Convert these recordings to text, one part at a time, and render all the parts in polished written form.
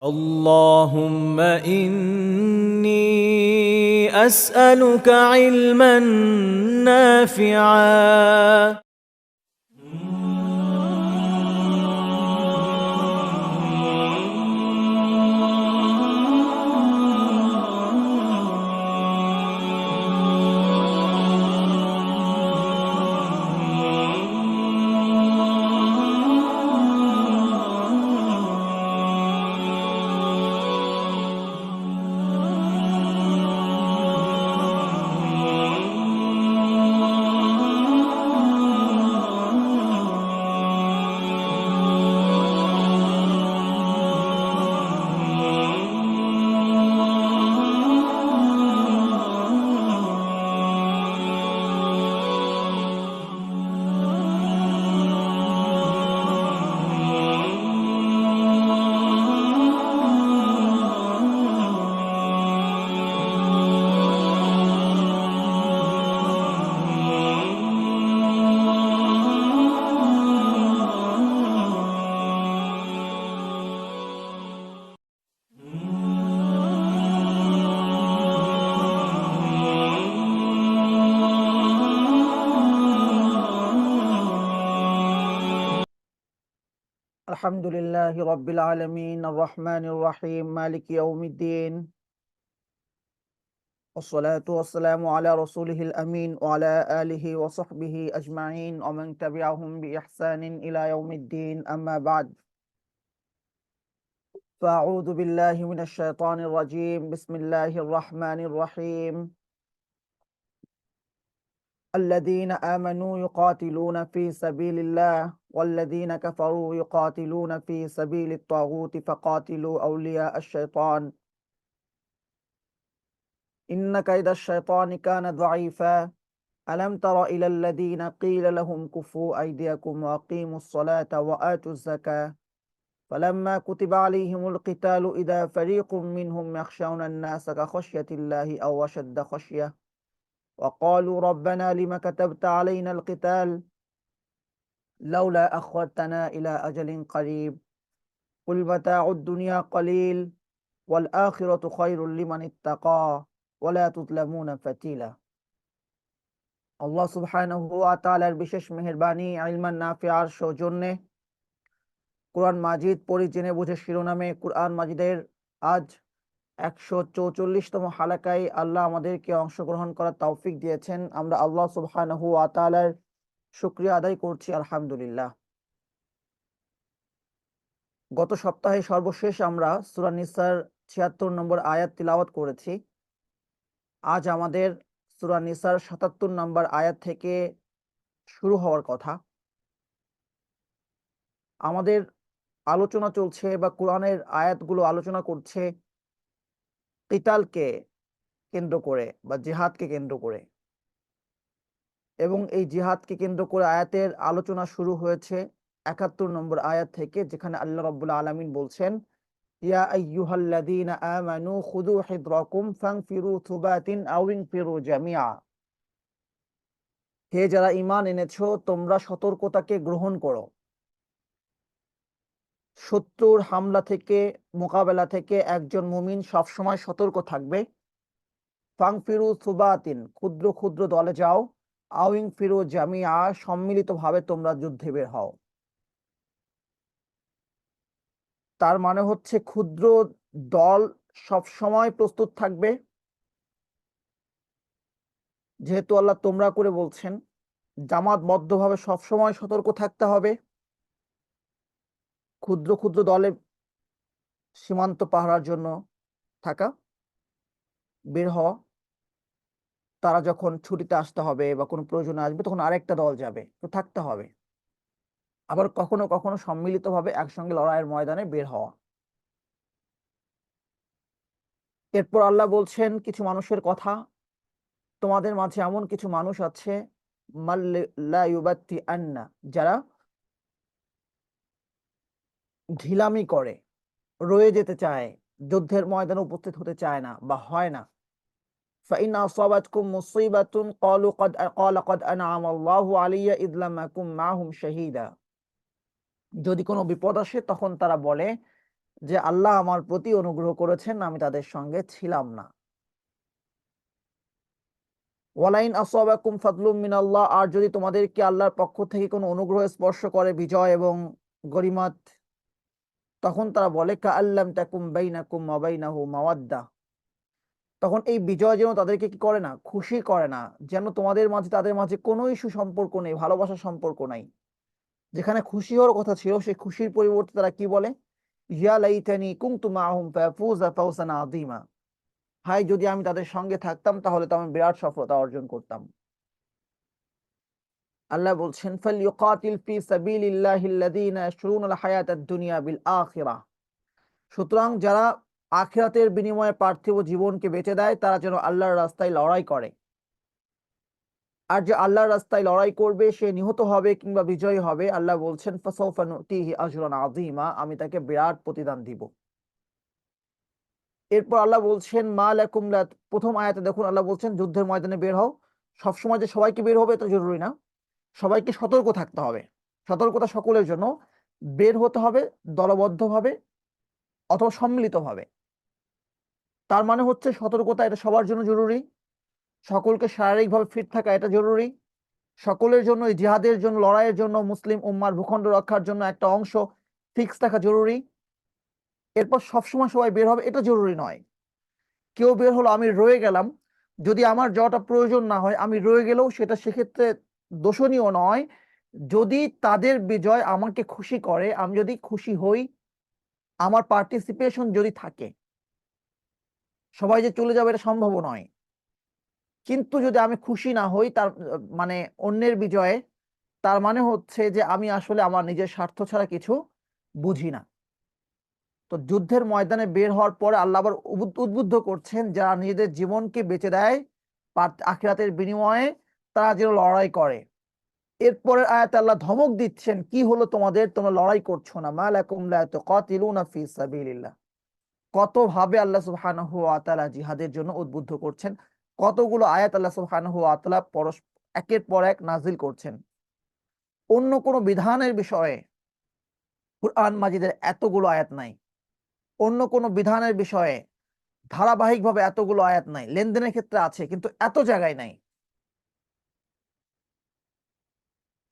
اللهم إني أسألك علما نافعا. الحمد لله رب العالمين الرحمن الرحيم مالك يوم الدين والصلاة والسلام على رسوله الأمين وعلى آله وصحبه أجمعين ومن تبعهم بإحسان إلى يوم الدين أما بعد فأعوذ بالله من الشيطان الرجيم بسم الله الرحمن الرحيم الذين آمنوا يقاتلون في سبيل الله والذين كفروا يقاتلون في سبيل الطاغوت فقاتلوا أولياء الشيطان إن كيد الشيطان كان ضعيفا ألم تر إلى الذين قيل لهم كفوا أيديكم وأقيموا الصلاة وآتوا الزكاة فلما كتب عليهم القتال إذا فريق منهم يخشون الناس كخشية الله أو أشد خشية وقالوا ربنا لم كتبت علينا القتال لولا أخرتنا إلى أجل قريب قل متاع الدنيا قليل والآخرة خير لمن اتقى ولا تظلمون فتيلا। আল্লাহ সুবহানাহু ওয়া তাআলার বিশেষ মেহেরবানি ইলমান নাফিআর সৌজন্যে কোরআন মাজিদ পড়ি জেনে বুঝে শিরোনামে কোরআন মাজিদের আজ 144তম হালাকায় আল্লাহ আমাদেরকে অংশগ্রহণ করার তৌফিক দিয়েছেন। আমরা আল্লাহ সুবহানাহু ওয়া তাআলার শুকরিয়া আদায় করছি আলহামদুলিল্লাহ। গত সপ্তাহে সর্বশেষ আমরা সূরা নিসার ৭৬ নম্বর আয়াত তিলাওয়াত করেছি। আজ আমাদের সূরা নিসার ৭৭ নম্বর আয়াত থেকে শুরু হওয়ার কথা। আমাদের আলোচনা চলছে বা কোরআনের আয়াতগুলো আলোচনা করছে কিতালকে কেন্দ্র করে বা জিহাদকে কেন্দ্র করে, এবং এই জিহাদকে কেন্দ্র করে আয়াতের আলোচনা শুরু হয়েছে ৭১ নম্বর আয়াত থেকে, যেখানে আল্লাহ রাব্বুল আলামিন বলছেন ইয়া আইয়ুহাল্লাযীনা আমানু খুযু হিযরাকুম ফানফিরু থুবাতিন আও ইনফিরু জামিআ। হে যারা ঈমান এনেছো, তোমরা সতর্কতাকে গ্রহণ করো। শত্রুর হামলা থেকে মোকাবেলা থেকে একজন মুমিন সবসময় সতর্ক থাকবে। ফাংফিরু সুবাতিন, ক্ষুদ্র ক্ষুদ্র দলে যাও। আউইং ফিরু জামিয়া, সম্মিলিতভাবে তোমরা যুদ্ধে বের হও। তার মানে হচ্ছে ক্ষুদ্র দল সবসময় প্রস্তুত থাকবে, যেহেতু আল্লাহ তোমরা করে বলছেন। জামাতবদ্ধভাবে সবসময় সতর্ক থাকতে হবে। ক্ষুদ্র ক্ষুদ্র দলে সীমান্ত পাহারার জন্য থাকা, বের হওয়া। তারা যখন ছুটিতে আসতে হবে বা কোনো প্রয়োজনে আসবে, তখন আরেকটা দল যাবে, তো থাকতে হবে। আবার কখনো কখনো সম্মিলিতভাবে একসঙ্গে লড়াইয়ের ময়দানে বের হওয়া। এরপর আল্লাহ বলছেন কিছু মানুষের কথা, তোমাদের মাঝে এমন কিছু মানুষ আছে লা ইউবাত্তি আন্না, যারা ঢিলামি করে, রয়ে যেতে চায়, যুদ্ধের ময়দানে উপস্থিত হতে চায় না বা হয় না। فإن أصابتكم مصيبة قال قد أنعم الله علي إذ لم أكن معهم شهيدا। যদি কোনো বিপদ আসে তখন তারা বলে যে আল্লাহ আমার প্রতি অনুগ্রহ করেছেন, আমি তাদের সঙ্গে ছিলাম না। ওয়ালাইন আসাবাকুম ফাদলুম মিনাল্লাহ, আর যদি তোমাদেরকে আল্লাহর পক্ষ থেকে কোনো অনুগ্রহ স্পর্শ করে, বিজয় এবং গরিমাত, তখন তারা বলে কাআল্লাম তাকুম বাইনাকুম ওয়া বাইনাহু মাওয়াদ্দা, তখন এই বিজয় যেন তাদেরকে কি করে না, খুশি করে না, যেন তোমাদের মাঝে তাদের মাঝে কোনো সুসম্পর্ক নেই, ভালোবাসার সম্পর্ক নাই। যেখানে খুশি হওয়ার কথা ছিল, সেই খুশির পরিবর্তে তারা কি বলে, ইয়া লাইতানি কুনতু মাআহুম ফাফুযা ফাওজান আযীমা, হায় যদি আমি তাদের সঙ্গে থাকতাম, তাহলে তো আমি বিরাট সফলতা অর্জন করতাম। আল্লাহ বলছেন ফালইউকাতিল ফি সাবিলিল্লাহিল্লাযীনা ইয়াশরুনাল হায়াতাদ দুনিয়া বিল আখিরাহ, সুতরাং যারা আখিরাতের বিনিময়ে পার্থিব জীবনকে বেচে দেয়, তারা যেন আল্লাহর রাস্তায় লড়াই করে। আর যে আল্লাহর রাস্তায় লড়াই করবে, সে নিহত হবে কিংবা বিজয়ী হবে, আল্লাহ বলছেন ফাসাউফা নুতিহি আজরান আযীমা, আমি তাকে বিরাট প্রতিদান দিব। এরপর আল্লাহ বলছেন মা লাকুম লা, প্রথম আয়াতে দেখুন আল্লাহ বলছেন যুদ্ধের ময়দানে বের হও। সবসময় যে সবাইকে বের হবে এটা জরুরি না, সবাইকে সতর্ক থাকতে হবে। সতর্কতা সকলের জন্য, বের হতে হবে দলবদ্ধভাবে অথবা সম্মিলিতভাবে। তার মানে হচ্ছে সতর্কতা এটা সবার জন্য জরুরি, সকলকে শারীরিকভাবে ফিট থাকা এটা জরুরি, সকলের জন্য এই জিহাদের জন্য, লড়াইয়ের জন্য, মুসলিম উম্মার ভূখণ্ড রক্ষার জন্য একটা অংশ ফিক্স থাকা জরুরি। এরপর সবসময় সবাই বের হবে এটা জরুরি নয়। কেউ বের হলো, আমি রয়ে গেলাম, যদি আমার যাওয়াটা প্রয়োজন না হয় আমি রয়ে গেলেও সেটা সেক্ষেত্রে দোষণীয় নয়। যদি তাদের বিজয় আমাকে খুশি করে, আমি যদি খুশি হই, আমার পার্টিসিপেশন যদি থাকে, সবাই যে চলে যাবে এটা সম্ভব নয়। কিন্তু যদি আমি খুশি না হই তার মানে অন্যের বিজয়ে, তার মানে হচ্ছে যে আমি আসলে আমার নিজের স্বার্থ ছাড়া কিছু বুঝি না। তো যুদ্ধের ময়দানে বের হওয়ার পরে আল্লাহ আবার উদ্বুদ্ধ করছেন যারা নিজেদের জীবনকে বেঁচে দেয় আখিরাতের বিনিময়ে, তারা যেন লড়াই করে। এরপরের আয়াতে আল্লাহ ধমক দিচ্ছেন, কি হলো তোমাদের, তোমরা লড়াই করছো না, মা লাকুম লা তুকাতিলুনা ফি সাবিলিল্লাহ। কত ভাবে আল্লাহ সুবহানাহু ওয়া তাআলা জিহাদের জন্য উদ্বুদ্ধ করছেন, কতগুলো আয়াত আল্লাহ সুবহানাহু ওয়া তাআলা একের পর এক নাজিল করছেন। অন্য কোন বিধানের বিষয়ে কুরআন মাজিদের এতগুলো আয়াত নাই, অন্য কোন বিধানের বিষয়ে ধারাবাহিকভাবে এতগুলো আয়াত নাই। লেনদেনের ক্ষেত্রে আছে কিন্তু এত জায়গায় নাই।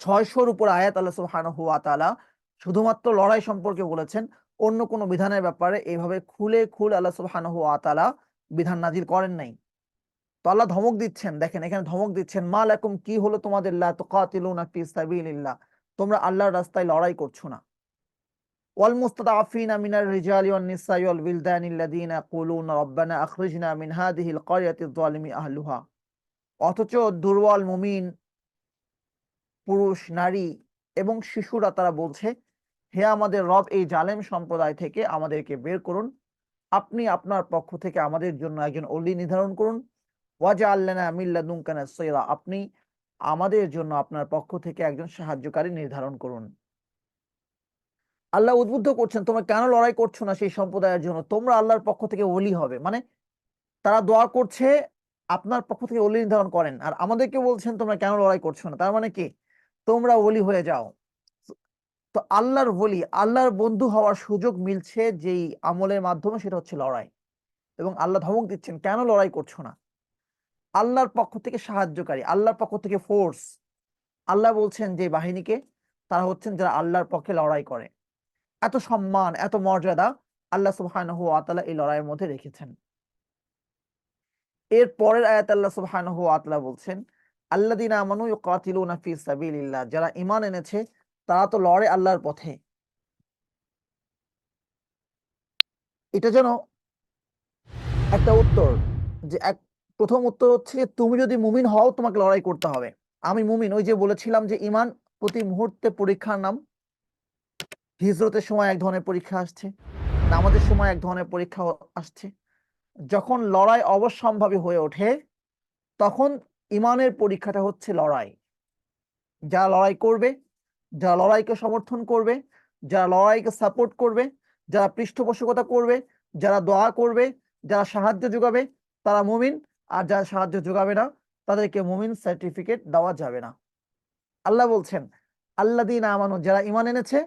600-র উপর আয়াত আল্লাহ সুবহানাহু ওয়া তাআলা শুধুমাত্র লড়াই সম্পর্কে বলেছেন। অন্য কোন বিধানের ব্যাপারে এইভাবে খুলে খুলে আল্লাহ সুবহানাহু ওয়া তাআলা বিধান নাজিল করেন নাই। তো আল্লাহ ধমক দিচ্ছেন, দেখেন এখানে ধমক দিচ্ছেন, মা লাকুম, কি হলো তোমাদের, লা তুকাতিলুনা ফি সাবিলিল্লাহ, তোমরা আল্লাহর রাস্তায় লড়াই করছো না। ওয়াল মুস্তাদআফিনা মিনার রিজালি ওয়ান নিসাই ওয়াল বিলদানি আল্লাযীনা ইয়াকুলুনা রাব্বানা আখরিজনা মিন হাযিহিল ক্বরিয়াতিয যালিমি আহলুহা, অথচ দুর্বল মুমিন পুরুষ, নারী এবং শিশুরা তারা বলছে, হে আমাদের রব, এই জালেম সম্প্রদায় থেকে আমাদেরকে বের করুন, আপনি আপনার পক্ষ থেকে আমাদের জন্য একজন ওলি নির্ধারণ করুন, ওয়াজআল লানা মিন লাদুনকা নাসীরা, আপনি আমাদের জন্য আপনার পক্ষ থেকে একজন সাহায্যকারী নির্ধারণ করুন। আল্লাহ উদ্বুদ্ধ করছেন, তোমরা কেন লড়াই করছো না সেই সম্প্রদায়ের জন্য, তোমরা আল্লাহর পক্ষ থেকে ওলি হবে। মানে তারা দোয়া করছে আপনার পক্ষ থেকে ওলি নির্ধারণ করেন, আর আমাদেরকে বলছেন তোমরা কেন লড়াই করছো না, তার মানে কি তোমরা ওলি হয়ে যাও। তো আল্লাহর ওলি, আল্লাহর বন্ধু হওয়ার সুযোগ মিলছে যেই আমলের মাধ্যমে, সেটা হচ্ছে লড়াই। এবং আল্লাহ ধমক দিচ্ছেন কেন লড়াই করছো না। আল্লাহর পক্ষ থেকে সাহায্যকারী, আল্লাহর পক্ষ থেকে ফোর্স, আল্লাহ বলছেন যে বাহিনীকে, তারা হচ্ছেন যারা আল্লাহর পক্ষে লড়াই করে। এত সম্মান, এত মর্যাদা আল্লাহ সুবহানাহু ওয়া তাআলা এই লড়াইয়ের মধ্যে রেখেছেন। এর পরের আয়াতে আল্লাহ সুবহানাহু ওয়া তাআলা বলছেন, আল্লাযীনা আমানু ইউকাতিলুনা ফি সাবিলিল্লাহ, যারা ঈমান এনেছে তারা তো লড়ে আল্লাহর পথে। এটা যেন একটা উত্তর, যে প্রথম উত্তর হচ্ছে তুমি যদি মুমিন হও তোমাকে লড়াই করতে হবে। আমি মুমিন, ওই যে বলেছিলাম যে ঈমান প্রতি মুহূর্তে পরীক্ষার নাম। হিজরতের সময় এক ধরনের পরীক্ষা আসছে, নামাজের সময় এক ধরনের পরীক্ষা আসছে। যখন লড়াই অবশ্যম্ভাবী হয়ে ওঠে, তখন ঈমানের পরীক্ষাটা হচ্ছে লড়াই। যারা লড়াই করবে, যারা লড়াইকে সমর্থন করবে, যারা লড়াইকে সাপোর্ট করবে, যারা পৃষ্ঠপোষকতা করবে, যারা দোয়া করবে, যারা সাহায্য যোগাবে, তারা মুমিন। আর যারা সাহায্য যোগাবে না, তাদেরকে মুমিন সার্টিফিকেট দেওয়া যাবে না। আল্লাহ বলছেন আল্লাযীনা আমানু, যারা ঈমান এনেছে,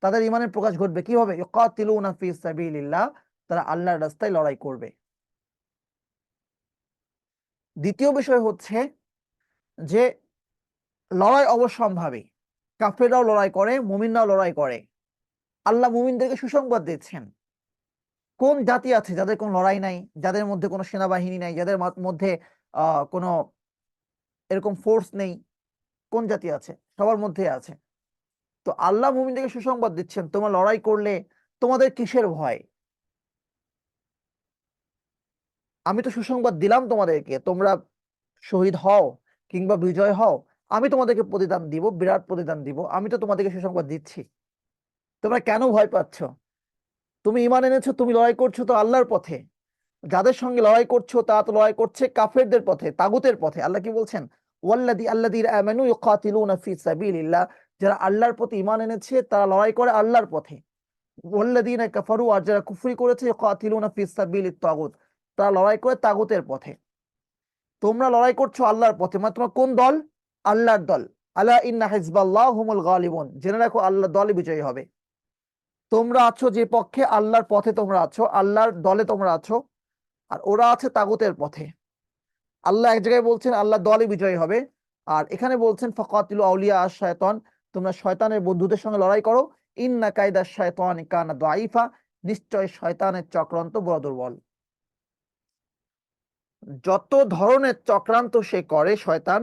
তাদের ইমানের প্রকাশ ঘটবে কিভাবে? ইউকাতিলুনা ফি সাবিলিল্লাহ, তারা আল্লাহর রাস্তায় লড়াই করবে। দ্বিতীয় বিষয় হচ্ছে যে লড়াই অবশ্যম্ভাবী, কাফেররাও লড়াই করে, মুমিনরাও লড়াই করে। আল্লাহ মুমিনদেরকে সুসংবাদ দিচ্ছেন। কোন জাতি আছে যাদের কোনো লড়াই নাই, যাদের মধ্যে কোনো সেনাবাহিনী নাই, যাদের মধ্যে কোনো এরকম ফোর্স নেই? কোন জাতি আছে? সবার মধ্যে আছে। তো আল্লাহ মুমিনদেরকে সুসংবাদ দিচ্ছেন, তোমরা লড়াই করলে তোমাদের কিসের ভয়? আমি তো সুসংবাদ দিলাম তোমাদেরকে, তোমরা শহীদ হও কিংবা বিজয় হও, আমি তোমাদেরকে প্রতিদান দিব, বিরাট প্রতিদান দিব। আমি তো তোমাদেরকে সুসংবাদ দিচ্ছি, তোমরা কেন ভয় পাচ্ছ? তুমি ঈমান এনেছো, তুমি লড়াই করছো তো আল্লাহর পথে। যাদের সঙ্গে লড়াই করছো তারা তো লড়াই করছে কাফেরদের পথে, তাগুতের পথে। আল্লাহ কি বলছেন? আল্লাযীনা আমানু ইউকাতিলুনা ফি সাবিলিল্লাহ, যারা আল্লাহর প্রতি ঈমান এনেছে তারা লড়াই করে আল্লাহর পথে। ওয়াল্লাযীনা কাফারু, আর যারা কুফরি করেছে, ইউকাতিলুনা ফি সাবিলিত তাগুত, তারা লড়াই করে তাগুতের পথে। তোমরা লড়াই করছো আল্লাহর পথে, মানে তোমরা কোন দল? আল্লাহর দল। আলা ইন্না হিজবাল্লাহ হুমুল গালিবুন, জেনে রাখো আল্লাহর দলই বিজয়ী হবে। তোমরা আছো যে পক্ষে, আল্লাহর পথে তোমরা আছো, আল্লাহর দলে তোমরা আছো, আর ওরা আছে তাগুতের পথে। আল্লাহ এক জায়গায় বলছেন আল্লাহ দলই বিজয়ী হবে, আর এখানে বলছেন ফাকাতিলু আউলিয়া আশ-শায়তান, তোমরা শয়তানের বন্ধুদের সঙ্গে লড়াই করো। ইন্না কায়দাশ শায়তানি কানা দাঈফা, নিশ্চয় শয়তানের চক্রান্ত বড় দুর্বল। যত ধরনের চক্রান্ত সে করে শয়তান,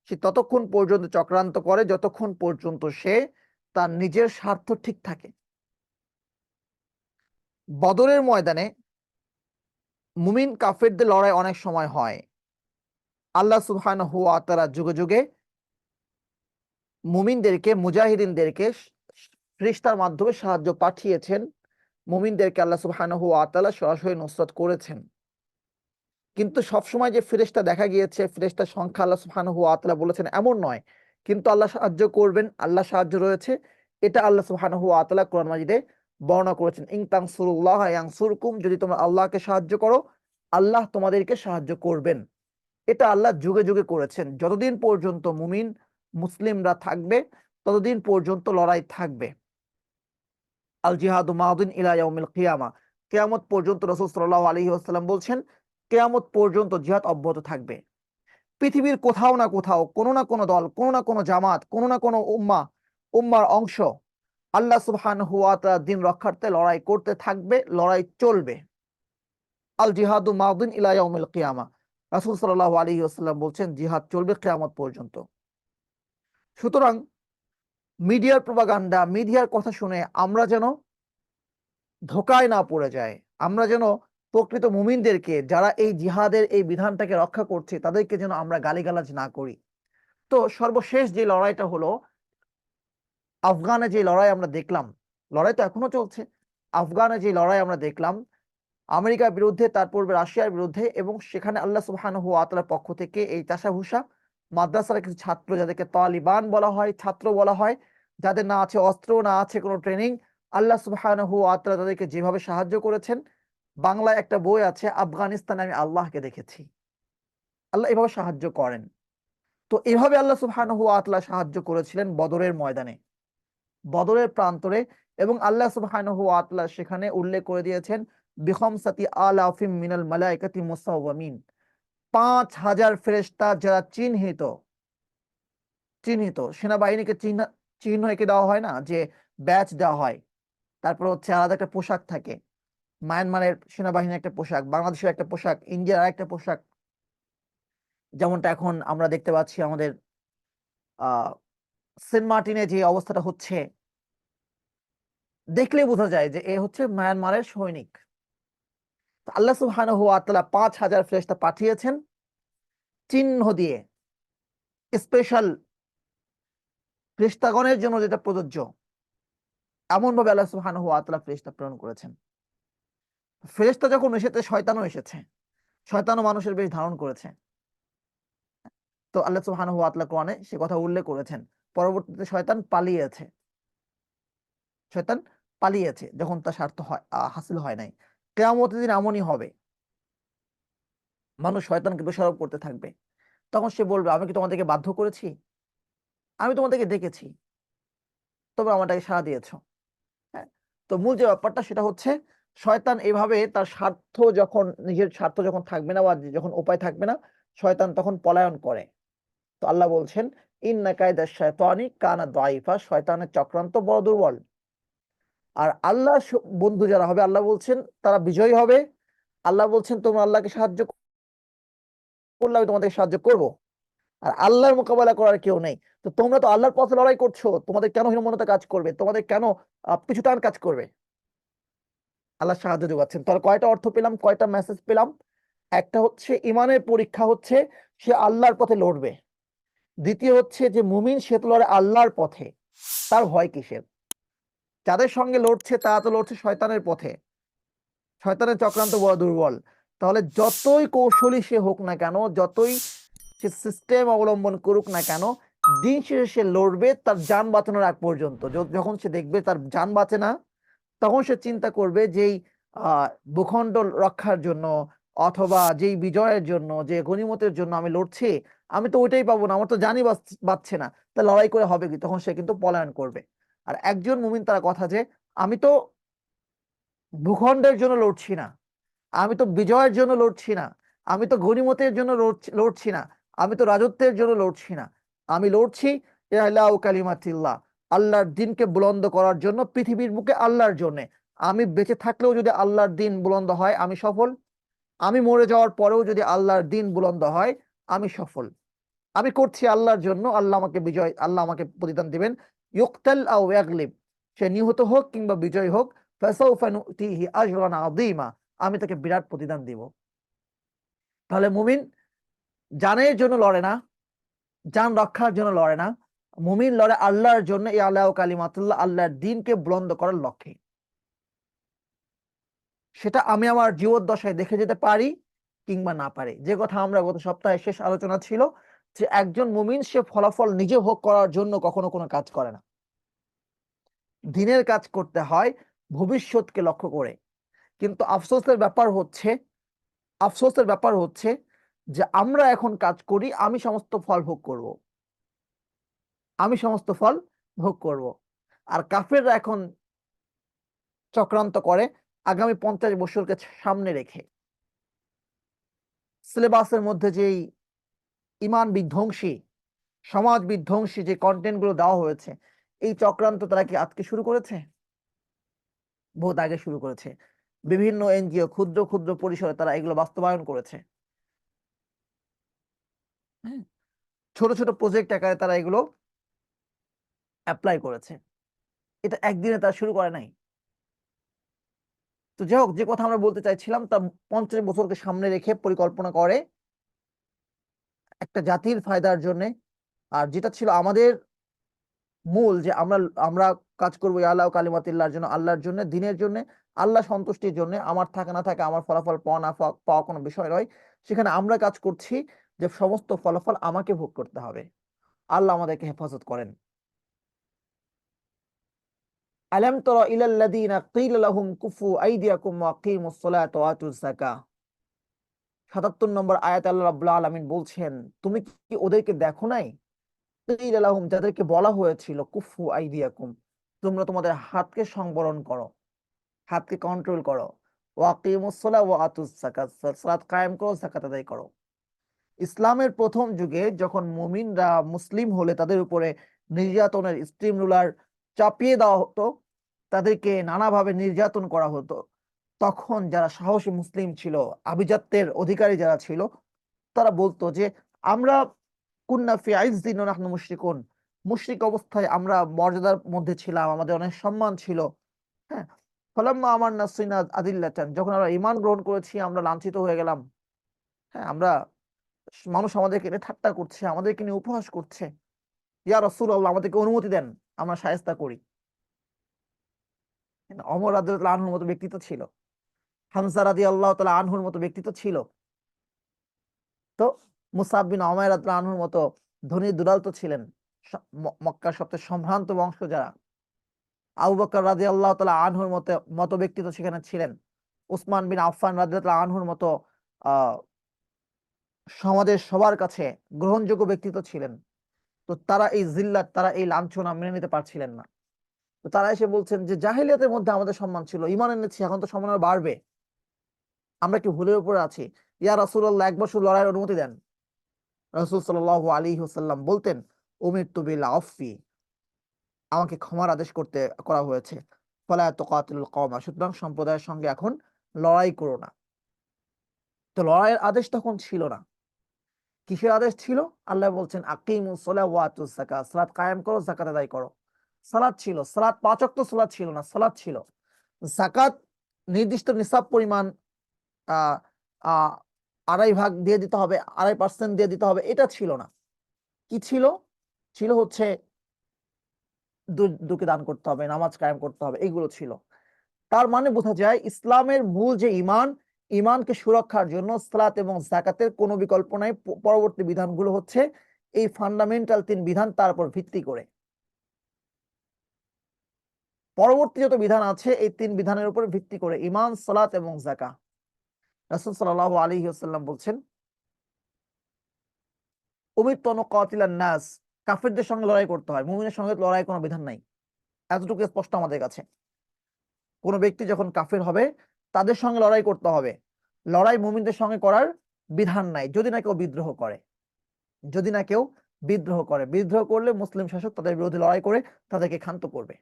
সে ততক্ষণ পর্যন্ত চক্রান্ত করে যতক্ষণ পর্যন্ত সে তার নিজের স্বার্থ ঠিক থাকে। বদরের ময়দানে মুমিন কাফেরদের লড়াই অনেক সময় হয়। আল্লাহ সুবহানাহু ওয়া তাআলা যুগে যুগে মুমিনদেরকে, মুজাহিদিনদেরকে ফেরেশতার মাধ্যমে সাহায্য পাঠিয়েছেন। মুমিনদেরকে আল্লাহ সুবহানাহু ওয়া তাআলা সরাসরি নুসরাত করেছেন। কিন্তু সবসময় যে ফেরেশতা দেখা গিয়েছে, ফেরেশতার সংখ্যা আল্লাহ সুবহানাহু ওয়া তাআলা বলেছেন এমন নয়। কিন্তু আল্লাহ সাহায্য করবেন, আল্লাহ সাহায্য রয়েছে, এটা আল্লাহ সুবহানাহু ওয়া তাআলা কোরআন মাজিদে বর্ণনা করেছেন। ইন তানসুরুল্লাহ ইয়ানসুরকুম, যদি তোমরা আল্লাহকে সাহায্য করো, আল্লাহ তোমাদেরকে সাহায্য করবেন। এটা আল্লাহ যুগে যুগে করেছেন। যতদিন পর্যন্ত মুমিন মুসলিমরা থাকবে ততদিন পর্যন্ত লড়াই থাকবে। আল জিহাদু মাদিন ইলা ইয়াউমিল কিয়ামা, কিয়ামত পর্যন্ত রাসূল সাল্লাল্লাহু আলাইহি ওয়াসাল্লাম বলছেন কিয়ামত পর্যন্ত জিহাদ অব্যাহত থাকবে। পৃথিবীর কোথাও না কোথাও কোনো না কোনো দল, কোনো না কোনো জামাত, কোনো না কোনো উম্মার অংশ আল্লাহ সুবহানাহু ওয়া তাআলার দ্বীন রক্ষার্থে লড়াই করতে থাকবে, লড়াই চলবে। আল জিহাদু মাদিন ইলা ইয়াউমিল কিয়ামা, রাসূল সাল্লাল্লাহু আলাইহি ওয়াসাল্লাম বলছেন জিহাদ চলবে কিয়ামত পর্যন্ত। সুতরাং মিডিয়ার প্রোপাগান্ডা, মিডিয়ার কথা শুনে আমরা যেন ধোঁকায় না পড়ে যায়। আমরা যেন প্রকৃত মুমিনদেরকে, যারা এই জিহাদের এই বিধানটাকে রক্ষা করছে, তাদেরকে যেন আমরা গালিগালাজ না করি। তো সর্বশেষ যে লড়াইটা হলো আফগানে, যে লড়াই আমরা দেখলাম, লড়াই তো এখনো চলছে। আফগানে যে লড়াই আমরা দেখলাম আমেরিকার বিরুদ্ধে, তার পূর্বে রাশিয়ার বিরুদ্ধে, এবং সেখানে আল্লাহ সুবহানাহু ওয়া তাআলার পক্ষ থেকে এই চাষাভুষা মাদ্রাসার কিছু ছাত্র, যাদেরকে তালিবান বলা হয়, ছাত্র বলা হয়, যাদের না আছে অস্ত্র, না আছে কোনো ট্রেনিং, আল্লাহ সুবহানাহু ওয়া তাআলা তাদেরকে যেভাবে সাহায্য করেছেন, বাংলায় একটা বই আছে, আফগানিস্তানে আমি আল্লাহকে দেখেছি। আল্লাহ এভাবে সাহায্য করেন। তো এভাবে আল্লাহ সুবহানাহু ওয়া তাআলা সাহায্য করেছিলেন বদরের ময়দানে, বদরের প্রান্তরে। এবং আল্লাহ সুবহানাহু ওয়া তাআলা সেখানে উল্লেখ করে দিয়েছেন বিখামসাতি আলাফিম মিনাল মালাইকাতি মুসাওয়ামিন, ৫,০০০ ফেরেশতা যারা চিহ্নিত। চিহ্নিত সেনাবাহিনীকে চিহ্ন এঁকে দেওয়া হয় না, যে ব্যাচ দেওয়া হয়, তারপর হচ্ছে আলাদা একটা পোশাক থাকে। মায়ানমারের সেনাবাহিনীর একটা পোশাক, বাংলাদেশের একটা পোশাক, ইন্ডিয়ার আরেকটা পোশাক। যেমনটা এখন আমরা দেখতে পাচ্ছি আমাদের আহ সেন্ট মার্টিনে যে অবস্থাটা হচ্ছে, দেখলেই বোঝা যায় যে এ হচ্ছে মায়ানমারের সৈনিক। আল্লাহ সুবহানাহু ওয়া তাআলা ৫,০০০ ফেরেশতা পাঠিয়েছেন চিহ্ন দিয়ে, স্পেশাল ফেরেশতাগণের জন্য যেটা প্রযোজ্য, এমন ভাবে আল্লাহ সুবহানাহু ওয়া তাআলা ফেরেশতা প্রেরণ করেছেন। ফেরেশতা যখন এসেছে, শয়তানও এসেছে, শয়তানও মানুষের বেশ ধারণ করেছে। তো আল্লাহ সুবহানাহু ওয়া তাআলা কোরআনে সে কথা উল্লেখ করেছেন। পরবর্তীতে শয়তান পালিয়েছে, শয়তান পালিয়েছে যখন তার স্বার্থ হাসিল হয় নাই। কিয়ামতের দিন এমনই হবে, মানুষ শয়তানকে দোষারোপ করতে থাকবে। তখন সে বলবে আমি কি তোমাদেরকে বাধ্য করেছি? আমি তোমাদেরকে ডেকেছি, তোমরা আমাটাকে সাড়া দিয়েছ। হ্যাঁ, তো মূল যে ব্যাপারটা সেটা হচ্ছে শয়তান এভাবে তার স্বার্থ যখন নিজের স্বার্থ যখন থাকবে না বা যখন উপায় থাকবে না, শয়তান তখন পলায়ন করে। তো আল্লাহ বলছেন ইন্না কায়দা শায়তানি কানা দাঈফা, শয়তানের চক্রান্ত বড় দুর্বল। আর আল্লাহ বন্ধু যারা হবে, আল্লাহ বলছেন তারা বিজয়ী হবে। আল্লাহ বলছেন তোমরা আল্লাহকে সাহায্য করলে আমি তোমাদেরকে সাহায্য করব। আর আল্লাহর মোকাবেলা করার কেউ নেই। তো তোমরা তো আল্লাহর পথে লড়াই করছো, তোমাদের কেন হীনমন্যতা কাজ করবে, তোমাদের কেন পিছুটান কাজ করবে? আল্লাহ সাহায্য যোগাচ্ছেন। তাহলে কয়টা অর্থ পেলাম, কয়টা মেসেজ পেলাম? একটা হচ্ছে ইমানের পরীক্ষা হচ্ছে সে আল্লাহর পথে লড়বে। দ্বিতীয় হচ্ছে যে মুমিন সে তো লড়ে আল্লাহর পথে, তার ভয় কিসের? যাদের সঙ্গে লড়ছে তারা তো লড়ছে শয়তানের পথে, শয়তানের চক্রান্ত বড় দুর্বল। তাহলে যতই কৌশলী সে হোক না কেন, যতই সে সিস্টেম অবলম্বন করুক না কেন, দিন শেষে সে লড়বে তার যান বাঁচানোর আগ পর্যন্ত। যখন সে দেখবে তার যান বাঁচে না, তখন সে চিন্তা করবে যেই ভূখণ্ড রক্ষার জন্য অথবা যেই বিজয়ের জন্য, যে গনিমতের জন্য আমি লড়ছি, আমি তো ওইটাই পাবো না, আমার তো জানি বাঁচছে না, তা লড়াই করে হবে কি? তখন সে কিন্তু পলায়ন করবে। আর একজন মুমিন তার কথা যে আমি তো ভূখণ্ডের জন্য লড়ছি না, আমি তো বিজয়ের জন্য লড়ছি না, আমি তো গনিমতের জন্য লড়ছি না, আমি তো রাজত্বের জন্য লড়ছি না, আমি লড়ছি ইলাউ কালিমাতিল্লাহ, আল্লাহর দিনকে বুলন্দ করার জন্য, পৃথিবীর বুকে আল্লাহর জন্য। আমি বেঁচে থাকলেও যদি আল্লাহর দিন বুলন্দ হয় আমি সফল, আমি মরে যাওয়ার পরেও যদি আল্লাহর দিন বুলন্দ হয় আমি সফল। আমি করছি আল্লাহর জন্য, আল্লাহ আমাকে বিজয়, আল্লাহ আমাকে প্রতিদান দিবেন। ইউকতাল আও ইয়াগলিব, সে নিহত হোক কিংবা বিজয় হোক, ফাসাউফা নুতিহি আজরান আযীমা, আমি তাকে বিরাট প্রতিদান দিব। তাহলে মুমিন জানের জন্য লড়ে না, জান রক্ষার জন্য লড়ে না, মুমিন লড়ে আল্লাহর জন্য, ইলাউ কালিমাতুল্লাহ, আল্লাহর দ্বীনকে বুলন্দ করার লক্ষ্যে। সেটা আমি আমার জীবদ্দশায় দেখে যেতে পারি কিংবা না পারি। যে কথা আমরা গত সপ্তাহে শেষ আলোচনা ছিল যে একজন মুমিন সে ফলাফল নিজে ভোগ করার জন্য কখনো কোনো কাজ করে না, দিনের কাজ করতে হয় ভবিষ্যৎকে লক্ষ্য করে। কিন্তু আফসোসের ব্যাপার হচ্ছে যে আমরা এখন কাজ করি আমি সমস্ত ফল ভোগ করব, আমি সমস্ত ফল ভোগ করব। আর কাফেররা এখন চক্রান্ত করে আগামী 50 বছরকে সামনে রেখে সিলেবাসের মধ্যে যেই ইমান বিধ্বংসী, সমাজ বিধ্বংসী যে কন্টেন্ট গুলো দেওয়া হয়েছে, এই চক্রান্ত তারা কি আজকে শুরু করেছে? বহুত আগে শুরু করেছে। বিভিন্ন এনজিও ক্ষুদ্র ক্ষুদ্র পরিসরে তারা এগুলো বাস্তবায়ন করেছে। হ্যাঁ, ছোট ছোট প্রজেক্ট আকারে তারা এগুলো অ্যাপ্লাই করেছে। এটা একদিনে তারা শুরু করে নাই। তো যাই হোক, যে কথা আমরা বলতে চাইছিলাম, তা 50 বছরকে সামনে রেখে পরিকল্পনা করে একটা জাতির ফায়দার জন্য। আর যেটা ছিল আমাদের মূল, যে আমরা আমরা কাজ করবো আল্লাহ কালিমাতিল্লাহর জন্য, আল্লাহর জন্য, দিনের জন্য, আল্লাহ সন্তুষ্টির জন্য। আমার থাকা না থাকা, আমার ফলাফল পাওয়া না পাওয়া কোনো বিষয় নয়। সেখানে আমরা কাজ করছি যে সমস্ত ফলাফল আমাকে ভোগ করতে হবে। আল্লাহ আমাদেরকে হেফাজত করেন। আলাম তারা ইলাল্লাযীনা ক্বিলা লাহুম কুফু আইদিয়াকুম ওয়া আকিমুস সালাতা ওয়া আতুজ যাকাহ, 77 নম্বর আয়াত আল্লাহ রাব্বুল আলামিন বলছেন, তুমি কি ওদেরকে দেখো নাই? ক্বিলা লাহুম, যাদেরকে বলা হয়েছিল কুফু আইদিয়াকুম, তোমরা তোমাদের হাতকে সংবরণ করো, হাতকে কন্ট্রোল করো, ওয়া আকিমুস সালাহ ওয়া আতুজ যাকাত, সালাত কায়েম করো, যাকাত আদায় করো। ইসলামের প্রথম যুগে যখন মুমিনরা মুসলিম হলে তাদের উপরে নির্যাতনের স্টিম রুলার চাপিয়ে দেওয়া হতো, তাদেরকে নানাভাবে নির্যাতন করা হতো, তখন যারা সাহসী মুসলিম ছিল, আভিজাত্যের অধিকারী যারা ছিল, তারা বলতো যে আমরা কুন্না ফি আইজ্জিন ওয়া নাহনু মুশরিকুন, মুশরিক অবস্থায় আমরা মর্যাদার মধ্যে ছিলাম, আমাদের অনেক সম্মান ছিল। হ্যাঁ, ফালাম্মা আমারনা সিনা আদিল্লাতান, যখন আমরা ঈমান গ্রহণ করেছি আমরা লাঞ্ছিত হয়ে গেলাম। হ্যাঁ, আমরা, মানুষ আমাদেরকে নিয়ে ঠাট্টা করছে, আমাদেরকে নিয়ে উপহাস করছে, ইয়া রাসূলুল্লাহ আমাদেরকে অনুমতি দেন আমরা শায়েস্তা করি। ওমর রাদিয়াল্লাহু আনহুর মতো ব্যক্তিত্ব ছিল, হামজা রাদিয়াল্লাহু তাআলা আনহুর মতো ব্যক্তিত্ব ছিল, তো মুসআব বিন উমাইর রাদিয়াল্লাহু আনহুর মতো ধনী দুলাল তো ছিলেন, মক্কার সবচেয়ে সম্ভ্রান্ত বংশ যারা। আবু বকর রাদিয়াল্লাহু তাআলা আনহুর মতো মতো ব্যক্তিত্ব সেখানে ছিলেন। উসমান বিন আফফান রাদিয়াল্লাহু আনহুর মতো আহ সমাজের সবার কাছে গ্রহণযোগ্য ব্যক্তিত্ব ছিলেন। তো তারা এই জিল্লাত, তারা এই লাঞ্ছনা মেনে নিতে পারছিলেন না। তো তারা এসে বলছেন যে জাহেলিয়াতের মধ্যে আমাদের সম্মান ছিল, ঈমান এনেছি, এখন তো সম্মান আরো বাড়বে, আমরা কি ভুলের উপরে আছি, ইয়া রাসূলুল্লাহ 1 বছর লড়াইয়ের অনুমতি দেন। রাসূল সাল্লাল্লাহু আলাইহি ওয়াসাল্লাম বলতেন, উমিরতু বিল আফফি, আমাকে ক্ষমার আদেশ করা হয়েছে, ফালা তুকাতিলুল কওমা, সুতরাং সম্প্রদায়ের সঙ্গে এখন লড়াই করো না। তো লড়াইয়ের আদেশ তখন ছিল না। কিসের আদেশ ছিল? আল্লাহ বলছেন আকিমুস সালাহ ওয়া আতুজ যাকাত, সালাত কায়েম করো, যাকাত আদায় করো। সালাত ছিল, সালাত 5 ওয়াক্ত সালাত ছিল না, সালাত ছিল। যাকাত নির্দিষ্ট নিসাব পরিমাণ আহ আহ 2.5 ভাগ দিয়ে দিতে হবে, 2.5% দিয়ে দিতে হবে, এটা ছিল না। কি ছিল? ছিল হচ্ছে দুকে দান করতে হবে, নামাজ কায়েম করতে হবে, এগুলো ছিল। তার মানে বোঝা যায় ইসলামের মূল যে ঈমান, ঈমানকে সুরক্ষার জন্য সালাত এবং যাকাতের কোনো বিকল্প নাই। পরবর্তী বিধানগুলো হচ্ছে এই ফান্ডামেন্টাল 3 বিধান, তার উপর ভিত্তি করে পরবর্তী যত বিধান আছে এই 3 বিধানের উপর ভিত্তি করে ঈমান, সালাত এবং যাকাত। রাসূল সাল্লাল্লাহু আলাইহি ওয়াসাল্লাম বলছেন, উমিরতু আন উকাতিলান নাস, কাফিরদের সঙ্গে লড়াই করতে হয়, মুমিনের সঙ্গে লড়াই কোনো বিধান নাই। এতটুকু স্পষ্ট আমাদের কাছে। কোন ব্যক্তি যখন কাফির হবে তাদের সঙ্গে লড়াই করতে হবে, লড়াই মুমিনদের সঙ্গে করার বিধান নাই, যদি না কেউ বিদ্রোহ করে। যদি না কেউ বিদ্রোহ করে, বিদ্রোহ করলে মুসলিম শাসক তাদের বিরুদ্ধে লড়াই করে তাদেরকে ক্ষান্ত করবে।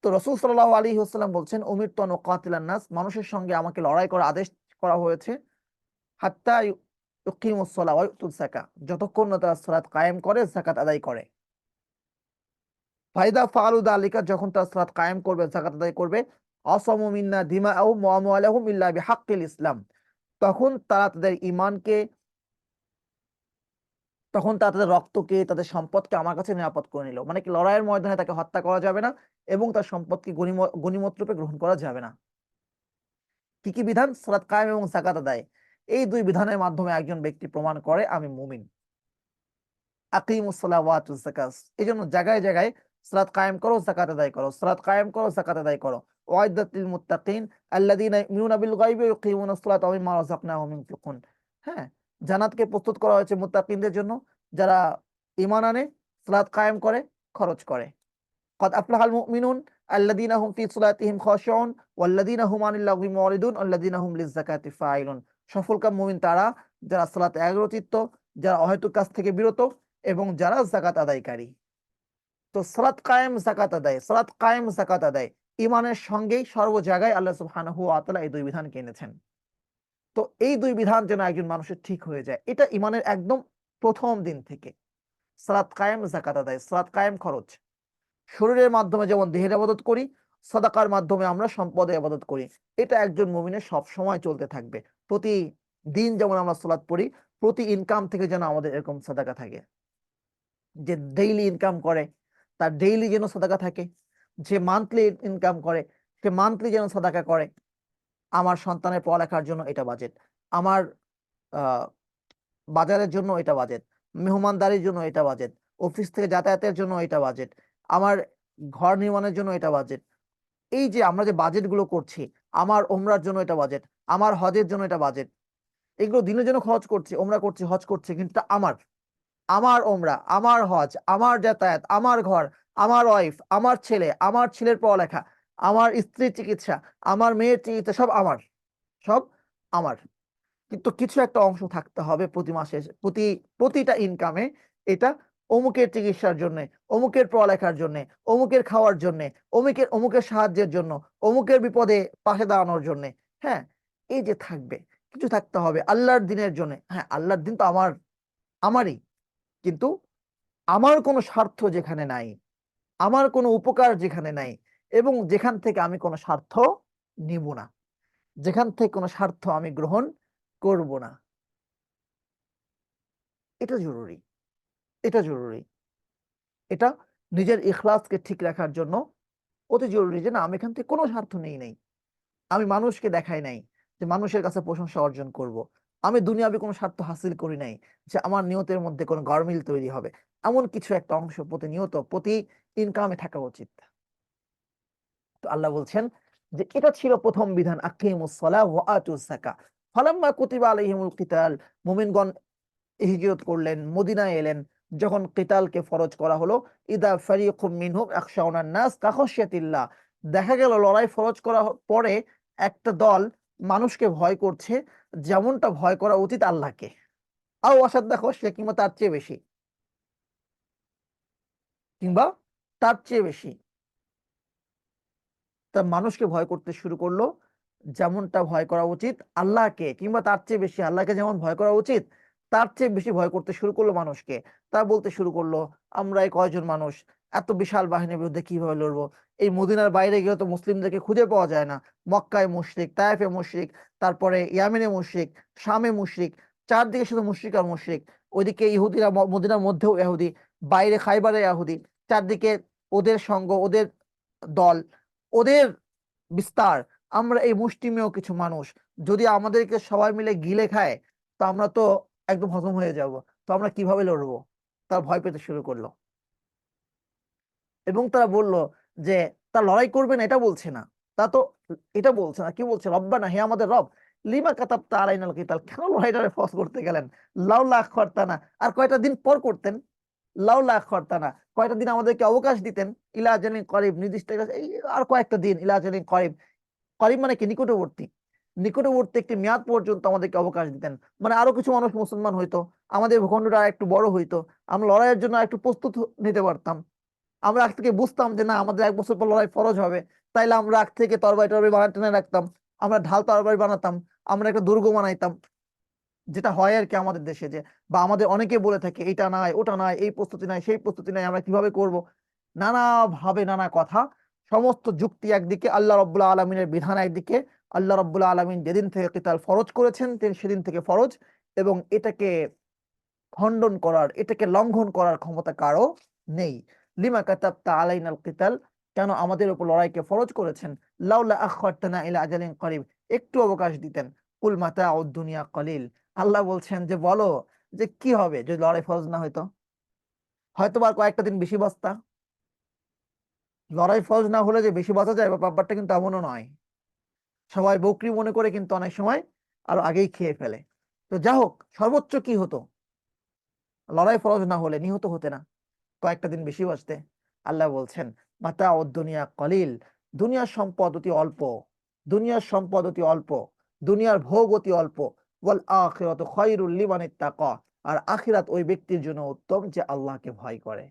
তো রাসূল সাল্লাল্লাহু আলাইহি ওয়াসাল্লাম বলছেন, উমিরতু আন উকাতিলান নাস, মানুষের সঙ্গে আমাকে লড়াই করার আদেশ করা হয়েছে, হাত্তা ইউকিমুস সালাহ ওয়া ইউতুজ যাকাত, যতক্ষণ না তারা সালাত কায়েম করে, যাকাত আদায় করে। ফাইদা ফাআলু যালিকা, যখন তারা সালাত কায়েম করবে, যাকাত আদায় করবে, আসামু মিন্না দিমাআহুম ওয়া আমওয়ালাহুম ইল্লা বিহাক্কিল ইসলাম, তখন তারা তাদের ঈমানকে, তখন তারা তাদের রক্তকে, তাদের সম্পদকে আমার কাছে নিরাপদ করে নিল। মানে কি, লড়াইয়ের ময়দানে তাকে হত্যা করা যাবে না এবং তার সম্পদকে গনিমত রূপে গ্রহণ করা যাবে না। কি কি বিধান? সালাত কায়েম এবং যাকাত আদায়। এই 2 বিধানের মাধ্যমে একজন ব্যক্তি প্রমাণ করে আমি মুমিন। আকিমুস সালাহ ওয়া আতুজ যাকাত, এইজন্য জায়গায় জায়গায় সালাত কায়েম করো, যাকাত আদায় করো, সালাত কায়েম করো, যাকাত আদায় করো। ওয়াইদাত লিল মুত্তাকিন আল্লাযীনা ইউমিনুনা বিল গায়বি ওয়া ইউকিমুনাস সালাতা ওয়া মিম্মা রাযাকনাহুম ইউনফিকুন। হ্যাঁ, জান্নাতকে প্রস্তুত করা হয়েছে মুত্তাকিনদের জন্য, যারা ঈমান আনে, সালাত কায়েম করে, খরচ করে। قد أفلح المؤمنون الذين هم في صلاتهم خاشعون والذين هم عن اللغو معرضون والذين هم للزكاة فاعلون। সফলকাম মুমিন তারা, যারা সালাতে একাগ্রচিত্ত, যারা অহেতুক কাজ থেকে বিরত এবং যারা যাকাত আদায়কারী। তো সালাত কায়েম, যাকাত আদায়, সালাত কায়েম, যাকাত আদায়, ঈমানের সঙ্গেই সর্ব জায়গায় আল্লাহ সুবহানাহু ওয়া তাআলা এই 2 বিধানকে এনেছেন। তো এই 2 বিধান যেন একজন মানুষের ঠিক হয়ে যায়, এটা ঈমানের একদম প্রথম দিন থেকে। সালাত কায়েম, যাকাত আদায়, সালাত কায়েম, খরচ। শরীরের মাধ্যমে যেমন দেহের ইবাদত করি, সাদাকার মাধ্যমে আমরা সম্পদের ইবাদত করি। এটা একজন মুমিনের সব সময় চলতে থাকবে। প্রতিদিন যেমন আমরা সালাত পড়ি, প্রতি ইনকাম থেকে যেন আমাদের এরকম সাদাকা থাকে। যে ডেইলি ইনকাম করে তার ডেইলি যেন সাদাকা থাকে, যে মান্থলি ইনকাম করে সে মান্থলি যেন সাদাকা করে। আমার সন্তানের পড়ালেখার জন্য এটা বাজেট, আমার আহ বাজারের জন্য এটা বাজেট, মেহমানদারির জন্য এটা বাজেট, অফিস থেকে যাতায়াতের জন্য এটা বাজেট, আমার ঘর নির্মাণের জন্য এটা বাজেট। এই যে আমরা যে বাজেট গুলো করছি, আমার ওমরার জন্য এটা বাজেট, আমার হজের জন্য এটা বাজেট, এগুলো দিনের জন্য খরচ করছি, ওমরা করছি, হজ করছি, কিন্তু এটা আমার, আমার ওমরা, আমার হজ, আমার যাতায়াত, আমার ঘর, আমার ওয়াইফ, আমার ছেলে, আমার ছেলের পড়ালেখা, আমার স্ত্রীর চিকিৎসা, আমার মেয়ের চিকিৎসা, সব আমার, সব আমার। কিন্তু কিছু একটা অংশ থাকতে হবে প্রতি মাসে, প্রতিটা ইনকামে, এটা অমুকের চিকিৎসার জন্য, অমুকের পড়ালেখার জন্য, অমুকের খাওয়ার জন্য, অমুকের সাহায্যের জন্য, অমুকের বিপদে পাশে দাঁড়ানোর জন্য। হ্যাঁ, এই যে থাকবে, কিছু থাকতে হবে আল্লাহর দিনের জন্য। হ্যাঁ, আল্লাহর দিন তো আমারই, কিন্তু আমার কোনো স্বার্থ যেখানে নাই, আমার কোনো উপকার যেখানে নাই, এবং যেখান থেকে আমি কোনো স্বার্থ নিব না, যেখান থেকে কোনো স্বার্থ আমি গ্রহণ করব না, এটা জরুরি, এটা জরুরি। এটা নিজের ইখলাসকে ঠিক রাখার জন্য অতি জরুরি, যে না, আমি এখান থেকে কোনো স্বার্থ নেই, আমি মানুষকে দেখাই নাই যে মানুষের কাছে প্রশংসা অর্জন করব, আমি দুনিয়াবি কোনো স্বার্থ হাসিল করি নাই যে আমার নিয়তের মধ্যে কোনো গরমিল তৈরি হবে। এমন কিছু একটা অংশ প্রতিনিয়ত প্রতি ইনকামে থাকা উচিত। তো আল্লাহ বলছেন যে এটা ছিল প্রথম বিধান, আকিমুস সালাহ ওয়া আতুজ যাকাত। ফালাম্মা কুতিবা আলাইহিমুল কিতাল, মুমিনগণ হিজরত করলেন, মদিনায় এলেন, যখন কিতালকে ফরজ করা হলো, ইদা ফারিকুম মিনহুম ইয়াখশাউনান নাস কাখাশিয়াতিল্লাহ, দেখা গেল লড়াই ফরজ করা পরে একটা দল মানুষকে ভয় করছে যেমনটা ভয় করা উচিত আল্লাহকে, আও অসাধ্য খাশিয়া, কিংবা তার চেয়ে বেশি, কিংবা তার চেয়ে বেশি। তা মানুষকে ভয় করতে শুরু করলো যেমনটা ভয় করা উচিত আল্লাহকে, কিংবা তার চেয়ে বেশি, আল্লাহকে যেমন ভয় করা উচিত তার চেয়ে বেশি ভয় করতে শুরু করলো মানুষকে। তা বলতে শুরু করলো, আমরা এই কয়জন মানুষ এত বিশাল বাহিনীর বিরুদ্ধে কিভাবে লড়বো? এই মদিনার বাইরে গিয়ে তো মুসলিমদেরকে খুঁজে পাওয়া যায় না। মক্কায় মুশরিক, তায়েফে মুশরিক, তারপরে ইয়ামেনে মুশরিক, শামে মুশরিক, চারদিকে শুধু মুশরিক আর মুশরিক। ওইদিকে ইহুদিরা, মদিনার মধ্যেও ইহুদি, বাইরে খাইবারে ইহুদি, চারদিকে ওদের সঙ্গ, ওদের দল, ওদের বিস্তার। আমরা এই মুষ্টিমেয় কিছু মানুষ, যদি আমাদেরকে সবাই মিলে গিলে খায় তো আমরা তো একদম হজম হয়ে যাব। তো আমরা কিভাবে লড়বো? তার ভয় পেতে শুরু করলো। এবং তারা বলল যে তা লড়াই করবে না এটা বলছে না, তা তো এটা বলছে না, কি বলছে? রব্বানা, হে আমাদের রব, লিমা কাতাবতা আলাইনাল কিতাল, কেন লড়াইটারে ফরজ করতে গেলেন? লাউলা আখরতানা, আর কয়টা দিন পর করতেন। লাউলা আখরতানা, কয়টা দিন আমাদেরকে অবকাশ দিতেন। ইলা আজালিন করিব, নির্দিষ্ট এই আর কয়েকটা দিন। ইলা আজালিন করিব, করিব মানে কি? নিকটবর্তী। নিকটবর্তী একটি মেয়াদ পর্যন্ত আমাদেরকে অবকাশ দিতেন, মানে আরো কিছু মানুষ মুসলমান হইতো, আমাদের ভূখণ্ডটা একটু বড় হইতো, আমরা লড়াইয়ের জন্য একটু প্রস্তুত নিতে পারতাম। আমরা আগ থেকে বুঝতাম যে না, আমাদের 1 বছর পর লড়াই ফরজ হবে, তাইলে আমরা আগ থেকে তরবারি টরবারি বানাতে রাখতাম, আমরা ঢাল তরবারি বানাতাম, আমরা একটা দুর্গ বানাইতাম, যেটা হয় আর কি আমাদের দেশে, যে বা আমাদের অনেকে বলে থাকে এটা নাই ওটা নাই, এই প্রস্তুতি নাই সেই প্রস্তুতি নাই, আমরা কিভাবে করব? নানা ভাবে নানা কথা, সমস্ত যুক্তি একদিকে, আল্লাহ রাব্বুল আলামিনের বিধান একদিকে। আল্লাহ রাব্বুল আলামিন যেদিন থেকে কিতাল ফরজ করেছেন তিনি সেদিন থেকে ফরজ, এবং এটাকে খণ্ডন করার, এটাকে লঙ্ঘন করার ক্ষমতা কারো নেই। লিমা কাতাবতা আলাইনাল কিতাল, কেন আমাদের উপর লড়াইকে ফরজ করেছেন? লাউলা আখারতানা ইলা আজালিন করিব, একটু অবকাশ দিতেন। কুল মাতাউদ দুনিয়া কলিল, আল্লাহ বলছেন যে বলো যে কি হবে যদি লড়াই ফরজ না হইতো? হয়তো বা আর কয়েকটা দিন বেশি বাঁচতা। লড়াই ফরজ না হলে যে বেশি বাঁচা যায় ব্যাপারটা কিন্তু এমনও নয়। সবাই বকরি মনে করে কিন্তু অনেক সময় আরো আগেই খেয়ে ফেলে। তো যা হোক, সর্বোচ্চ কি হতো? লড়াই ফরজ না হলে নিহত হতে না, কয়েকটা দিন বেশি বাঁচতে। আল্লাহ বলছেন মাতা ও দুনিয়া কলিল, দুনিয়ার সম্পদ অতি অল্প, দুনিয়ার সম্পদ অতি অল্প, দুনিয়ার ভোগ অতি অল্প। ওয়াল আখিরাতু খায়রুল লিমান ইত্তাকা, আর আখিরাত ওই ব্যক্তির জন্য উত্তম যে আল্লাহকে ভয় করে।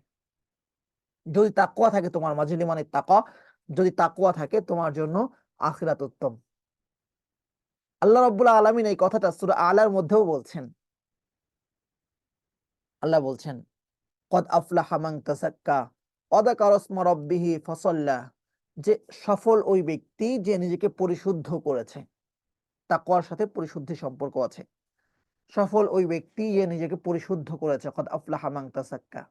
যদি তাকওয়া থাকে তোমার মাঝে, লিমান ইত্তাকা, যদি তাকওয়া থাকে তোমার জন্য, আখিরাত উত্তম। আল্লাহ রাব্বুল আলামিন এই কথাটা সূরা আলার মধ্যেও বলছেন। আল্লাহ বলছেন কদ আফলাহা মান তাযাক্কা ওয়া যাকারা ইসমা রাব্বিহি ফাসাল্লা, যে সফল ওই ব্যক্তি যে নিজেকে পরিশুদ্ধ করেছে। তাকওয়ার সাথে পরিশুদ্ধি সম্পর্ক আছে। সফল ওই ব্যক্তি যে নিজেকে পরিশুদ্ধ করেছে, কদ আফলাহা মান তাযাক্কা।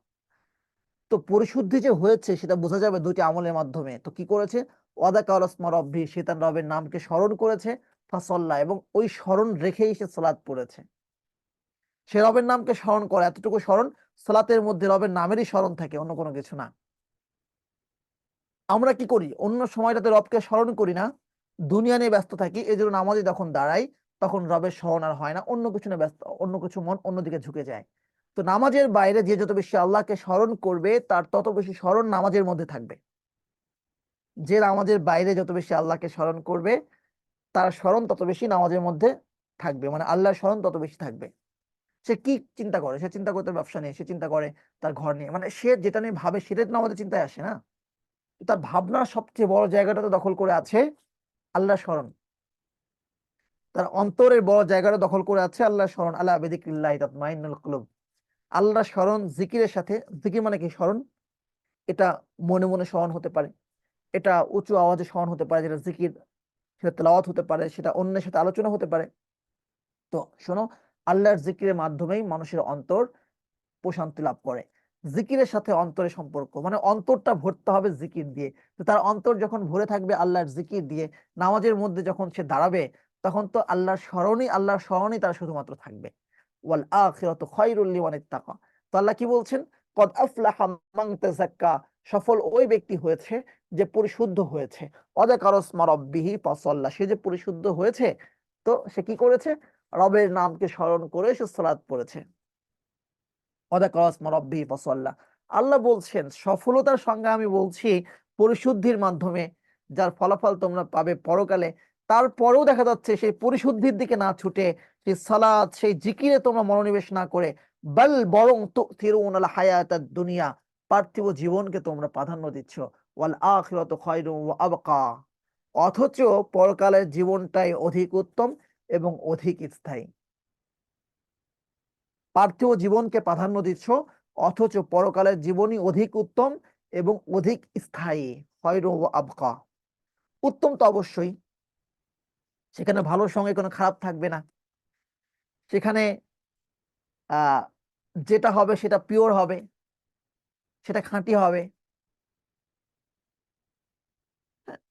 তো পরিশুদ্ধি যে হয়েছে সেটা বোঝা যাবে দুটি আমলের মাধ্যমে। তো কি করেছে? ওয়া যাকারা ইসমা রাব্বি, সে তার রবের নামকে স্মরণ করেছে, ফাসাল্লা, এবং ওই স্মরণ রেখেই সে সালাত পড়েছে। সে রবের নামকে স্মরণ করে, এতটুকু স্মরণ, সালাতের মধ্যে রবের নামেরই স্মরণ থাকে, অন্য কোনো কিছু না। আমরা কি করি? অন্য সময়টাতে রবকে স্মরণ করি না, দুনিয়া নিয়ে ব্যস্ত থাকি, এই জন্য নামাজে যখন দাঁড়াই তখন রবের স্মরণ আর হয় না, অন্য কিছু নিয়ে ব্যস্ত, অন্য কিছু, মন অন্যদিকে ঝুঁকে যায়। তো নামাজের বাইরে যে যত বেশি আল্লাহকে স্মরণ করবে তার তত বেশি স্মরণ নামাজের মধ্যে থাকবে। যে নামাজের বাইরে যত বেশি আল্লাহকে স্মরণ করবে তার স্মরণ তত বেশি নামাজের মধ্যে থাকবে, মানে আল্লাহর স্মরণ তত বেশি থাকবে। সে কি চিন্তা করে? সে চিন্তা করে তার ব্যবসা নিয়ে, সে চিন্তা করে তার ঘর নিয়ে, মানে সে যেটা নিয়ে ভাবে সেটাই তো আমাদের চিন্তায় আসে না। তার ভাবনার সবচেয়ে বড় জায়গাটা দখল করে আছে আল্লাহ স্মরণ। তার অন্তরের বড় জায়গাটা দখল করে আছে আল্লাহ স্মরণ। আলা বিযিকরিল্লাহি তাতমাইন্নুল কুলুব, আল্লাহ স্মরণ জিকিরের সাথে। জিকির মানে কি? স্মরণ। এটা মনে মনে স্মরণ হতে পারে, এটা উঁচু আওয়াজে স্মরণ হতে পারে যেটা জিকির, সেটা তেলাওয়াত হতে পারে, সেটা অন্যের সাথে আলোচনা হতে পারে। তো শোনো, আল্লাহর জিকিরের মাধ্যমেই মানুষের অন্তর প্রশান্তি লাভ করে। জিকিরের সাথে অন্তরের সম্পর্ক, মানে অন্তরটা ভরতে হবে জিকির দিয়ে। তো তার অন্তর যখন ভরে থাকবে আল্লাহর জিকির দিয়ে, নামাজের মধ্যে যখন সে দাঁড়াবে তখন তো আল্লাহর স্মরণই তার শুধুমাত্র থাকবে। ওয়াল আখিরাতু খায়রুল লিমান ইত্তাকা। তো আল্লাহ কি বলছেন? কদ আফলাহা মান তাযাক্কা, সফল ওই ব্যক্তি হয়েছে যে পরিশুদ্ধ হয়েছে। ওয়া যাকারা ইসমা রাব্বিহি ফাসাল্লা, সে যে পরিশুদ্ধ হয়েছে তো সে কি করেছে? রবের নামকে স্মরণ করে সে সালাত পড়েছে। ওয়াযাকারা ইসমা রাব্বিহি ফাসাল্লা। আল্লাহ বলছেন সফলতার সঙ্গে আমি বলছি পরিশুদ্ধির মাধ্যমে যার ফলাফল তোমরা পাবে পরকালে। তারপরেও দেখা যাচ্ছে সেই পরিশুদ্ধির দিকে না ছুটে সেই সালাত সেই জিকিরে তোমরা মনোনিবেশ না করে বরং তু'থিরুনাল হায়াতাদ দুনিয়া, পার্থিব জীবনকে তোমরা প্রাধান্য দিচ্ছ, ওয়াল আখিরাতু খায়রুন ওয়া আবকা, অথচ পরকালের জীবনটাই অধিক উত্তম এবং অধিক স্থায়ী। পার্থিব জীবনকে প্রাধান্য দিচ্ছ, অথচ পরকালের জীবনই অধিক উত্তম এবং অধিক স্থায়ী। খয়রু ওয়া আবকা, উত্তম তো অবশ্যই, সেখানে ভালোর সঙ্গে কোনো খারাপ থাকবে না, সেখানে আহ যেটা হবে সেটা পিওর হবে, সেটা খাঁটি হবে,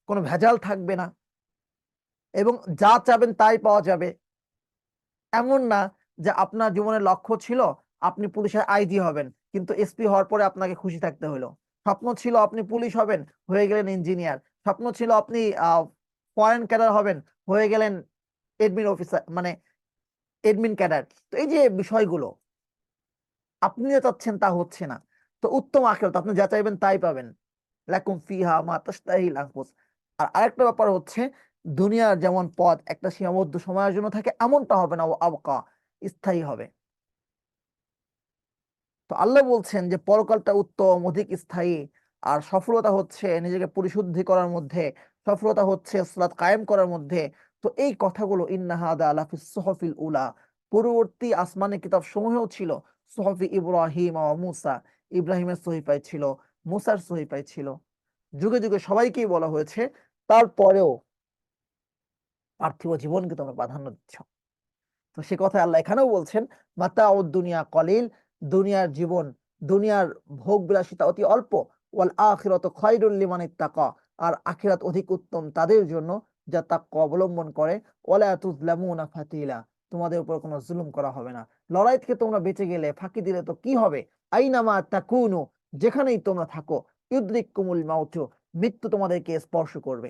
কোনো ভেজাল থাকবে না, এবং যা চাবেন তাই পাওয়া যাবে। এমন না যে আপনার জীবনের লক্ষ্য ছিল আপনি পুলিশের আইজি হবেন, কিন্তু এসপি হওয়ার পরে আপনাকে খুশি থাকতে হলো। স্বপ্ন ছিল আপনি পুলিশ হবেন, হয়ে গেলেন ইঞ্জিনিয়ার। স্বপ্ন ছিল আপনি ফরেন ক্যাডার হবেন, হয়ে গেলেন এডমিন অফিসার, মানে এডমিন ক্যাডার। তো এই যে বিষয়গুলো আপনি যা চাচ্ছেন তা হচ্ছে না। তো উত্তম আখিরাত আপনি যা চাইবেন তাই পাবেন, লাকুম ফিহা মা তাশতাহিল আনফুস। আর আরেকটা ব্যাপার হচ্ছে, দুনিয়ার যেমন পথ একটা সীমাবদ্ধ সময়ের জন্য থাকে, এমনটা হবে না, ও আবকা, স্থায়ী হবে। তো আল্লাহ বলছেন যে পরকালটা উত্তম, অধিক স্থায়ী। আর সফলতা হচ্ছে নিজেকে পরিশুদ্ধি করার মধ্যে, সফলতা হচ্ছে সালাত কায়েম করার মধ্যে। তো এই কথাগুলো ইন্না হাদা লাফিস সুহফিল উলা, পূর্ববর্তী আসমানি কিতাব সমূহেও ছিল। সুহফি ইব্রাহিম ও মুসা, ইব্রাহিমের সহিফায় ছিল, মুসার সহিফায় ছিল, যুগে যুগে সবাইকেই বলা হয়েছে। তারপরেও পার্থিব জীবনকে তোমরা প্রাধান্য দিচ্ছ। তো সে কথা আল্লাহ এখানেও বলছেন, মাতাউদ দুনিয়া কলিল, দুনিয়ার জীবন, দুনিয়ার ভোগ বিলাসিতা অতি অল্প, ওয়াল আখিরাতু খায়রুল লিমান ইত্তাকা, আর আখিরাত অধিক উত্তম তাদের জন্য যা তাকওয়া অবলম্বন করে। ওয়ালা তুজলামুনা ফাতিলা, তোমাদের উপর কোনো জুলুম করা হবে না। লড়াই থেকে তোমরা বেঁচে গেলে, ফাঁকি দিলে তো কি হবে? আইনামা তাকুনু, যেখানেই তোমরা থাকো, ইউদরিকুমুল মাউতু, মৃত্যু তোমাদেরকে স্পর্শ করবে।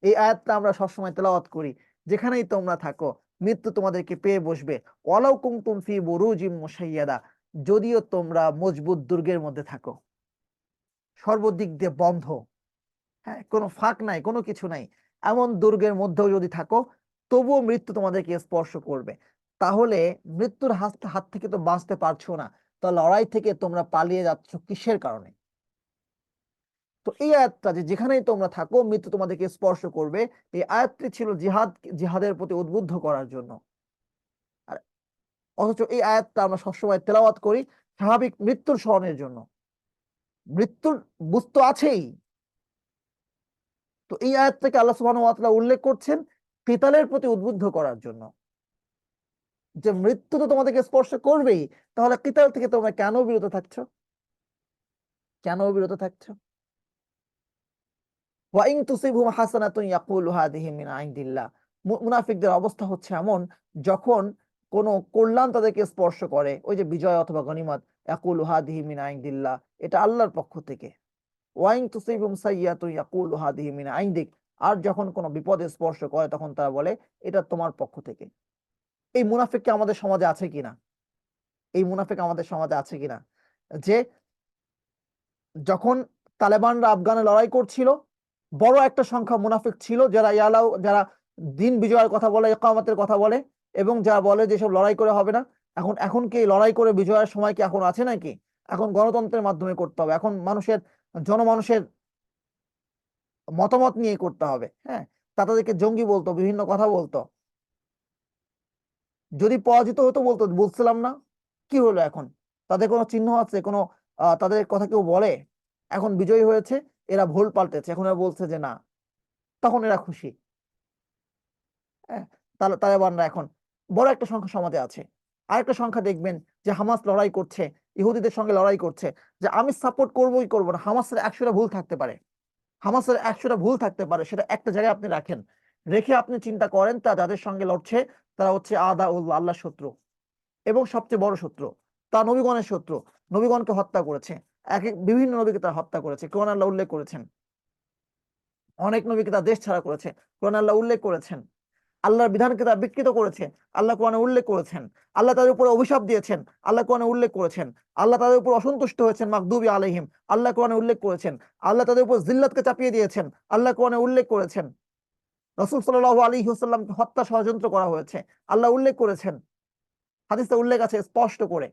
এই আয়াতটা আমরা সবসময় তেলাওয়াত করি, যেখানেই তোমরা থাকো মৃত্যু তোমাদেরকে পেয়ে বসবে। ওয়ালাউ কুনতুম ফি বুরুজিম মুশাইয়াদা, যদিও তোমরা মজবুত দুর্গের মধ্যে থাকো, সর্বদিক দিয়ে বন্ধ, হ্যাঁ, কোনো ফাঁক নাই, কোনো কিছু নাই, এমন দুর্গের মধ্যেও যদি থাকো, তবুও মৃত্যু তোমাদেরকে স্পর্শ করবে। তাহলে মৃত্যুর হাত হাত থেকে তো বাঁচতে পারছো না, তো লড়াই থেকে তোমরা পালিয়ে যাচ্ছ কিসের কারণে? তো এই আয়াতটা যে যেখানেই তোমরা থাকো মৃত্যু তোমাদেরকে স্পর্শ করবে, এই আয়াতটি ছিল জিহাদের প্রতি উদ্বুদ্ধ করার জন্য। আর অথচ এই আয়াতটা আমরা সবসময় তেলাওয়াত করি স্বাভাবিক মৃত্যুর স্মরণের জন্য। মৃত্যুর বুঝতো আছেই। তো এই আয়াতটাকে আল্লাহ সুবহানাহু ওয়া তাআলা উল্লেখ করছেন কিতালের প্রতি উদ্বুদ্ধ করার জন্য, যে মৃত্যু তো তোমাদেরকে স্পর্শ করবেই, তাহলে কিতাল থেকে তোমরা কেন বিরত থাকছো? কেন বিরত থাকছো? ওয়া ইন তুসিবহুম হাসানাতুন ইয়াকুলু হাযিহি মিন ইনদিল্লাহ, মুনাফিকদের অবস্থা হচ্ছে এমন, যখন কোন কল্যাণ তাদেরকে স্পর্শ করে, ওই যে বিজয় অথবা গনিমত, ইয়াকুলু হাযিহি মিন ইনদিল্লাহ, এটা আল্লাহর পক্ষ থেকে। ওয়া ইন তুসিবহুম সাইয়্যাতুন ইয়াকুলু হাযিহি মিন ইনদিক, আর যখন কোনো বিপদে স্পর্শ করে তখন তারা বলে এটা তোমার পক্ষ থেকে। এই মুনাফিক কি আমাদের সমাজে আছে কিনা? এই মুনাফিক আমাদের সমাজে আছে কিনা? যে যখন তালেবানরা আফগানে লড়াই করছিল, বড় একটা সংখ্যা মুনাফিক ছিল যারা যারা দিন বিজয়ের কথা বলে, ইকামতের কথা বলে, এবং যারা বলে যে সব লড়াই করে হবে না। এখন এখন কি লড়াই করে বিজয়ের সময় কি এখন আছে নাকি? এখন গণতন্ত্রের মাধ্যমে করতে হবে, এখন জনমানুষের মতামত নিয়ে করতে হবে। হ্যাঁ, তাদেরকে জঙ্গি বলতো, বিভিন্ন কথা বলতো। যদি পরাজিত হতো বলতো বলছিলাম না। কি হলো এখন? তাদের কোনো চিহ্ন আছে? কোনো তাদের কথা কেউ বলে? এখন বিজয়ী হয়েছে, এরা ভুল পাল্টেছে, এখন এরা বলছে যে না, তখন এরা খুশি। হ্যাঁ, তালেবানরা এখন বড় একটা সংখ্যা সমাজে আছে। আরেকটা সংখ্যা দেখবেন যে হামাস লড়াই করছে, ইহুদিদের সঙ্গে লড়াই করছে, যে আমি সাপোর্ট করবোই করবো না। হামাসের 100টা ভুল থাকতে পারে, হামাসের 100টা ভুল থাকতে পারে, সেটা একটা জায়গায় আপনি রাখেন, রেখে আপনি চিন্তা করেন তা যাদের সঙ্গে লড়ছে তারা হচ্ছে আদা উল্লাহ, আল্লাহর শত্রু, এবং সবচেয়ে বড় শত্রু। তা নবীগণের শত্রু, নবীগণকে হত্যা করেছে, এক এক বিভিন্ন নবীকে তারা হত্যা করেছে, কোরআন আল্লাহ উল্লেখ করেছেন। অনেক নবীকে তার দেশ ছাড়া করেছে, কোরআন আল্লাহ উল্লেখ করেছেন। আল্লাহর বিধানকে তারা বিকৃত করেছে, আল্লাহ কোরআনে উল্লেখ করেছেন। আল্লাহ তাদের উপরে অভিশাপ দিয়েছেন, আল্লাহ কোরআনে উল্লেখ করেছেন। আল্লাহ তাদের উপর অসন্তুষ্ট হয়েছেন, মাগদুবি আলাইহিম, আল্লাহ কোরআনে উল্লেখ করেছেন। আল্লাহ তাদের উপর জিল্লাতকে চাপিয়ে দিয়েছেন, আল্লাহ কোরআনে উল্লেখ করেছেন। রাসূল সাল্লাল্লাহু আলাইহি ওয়াসাল্লামকে হত্যা ষড়যন্ত্র করা হয়েছে, আল্লাহ উল্লেখ করেছেন। হাদিসে উল্লেখ আছে স্পষ্ট করে,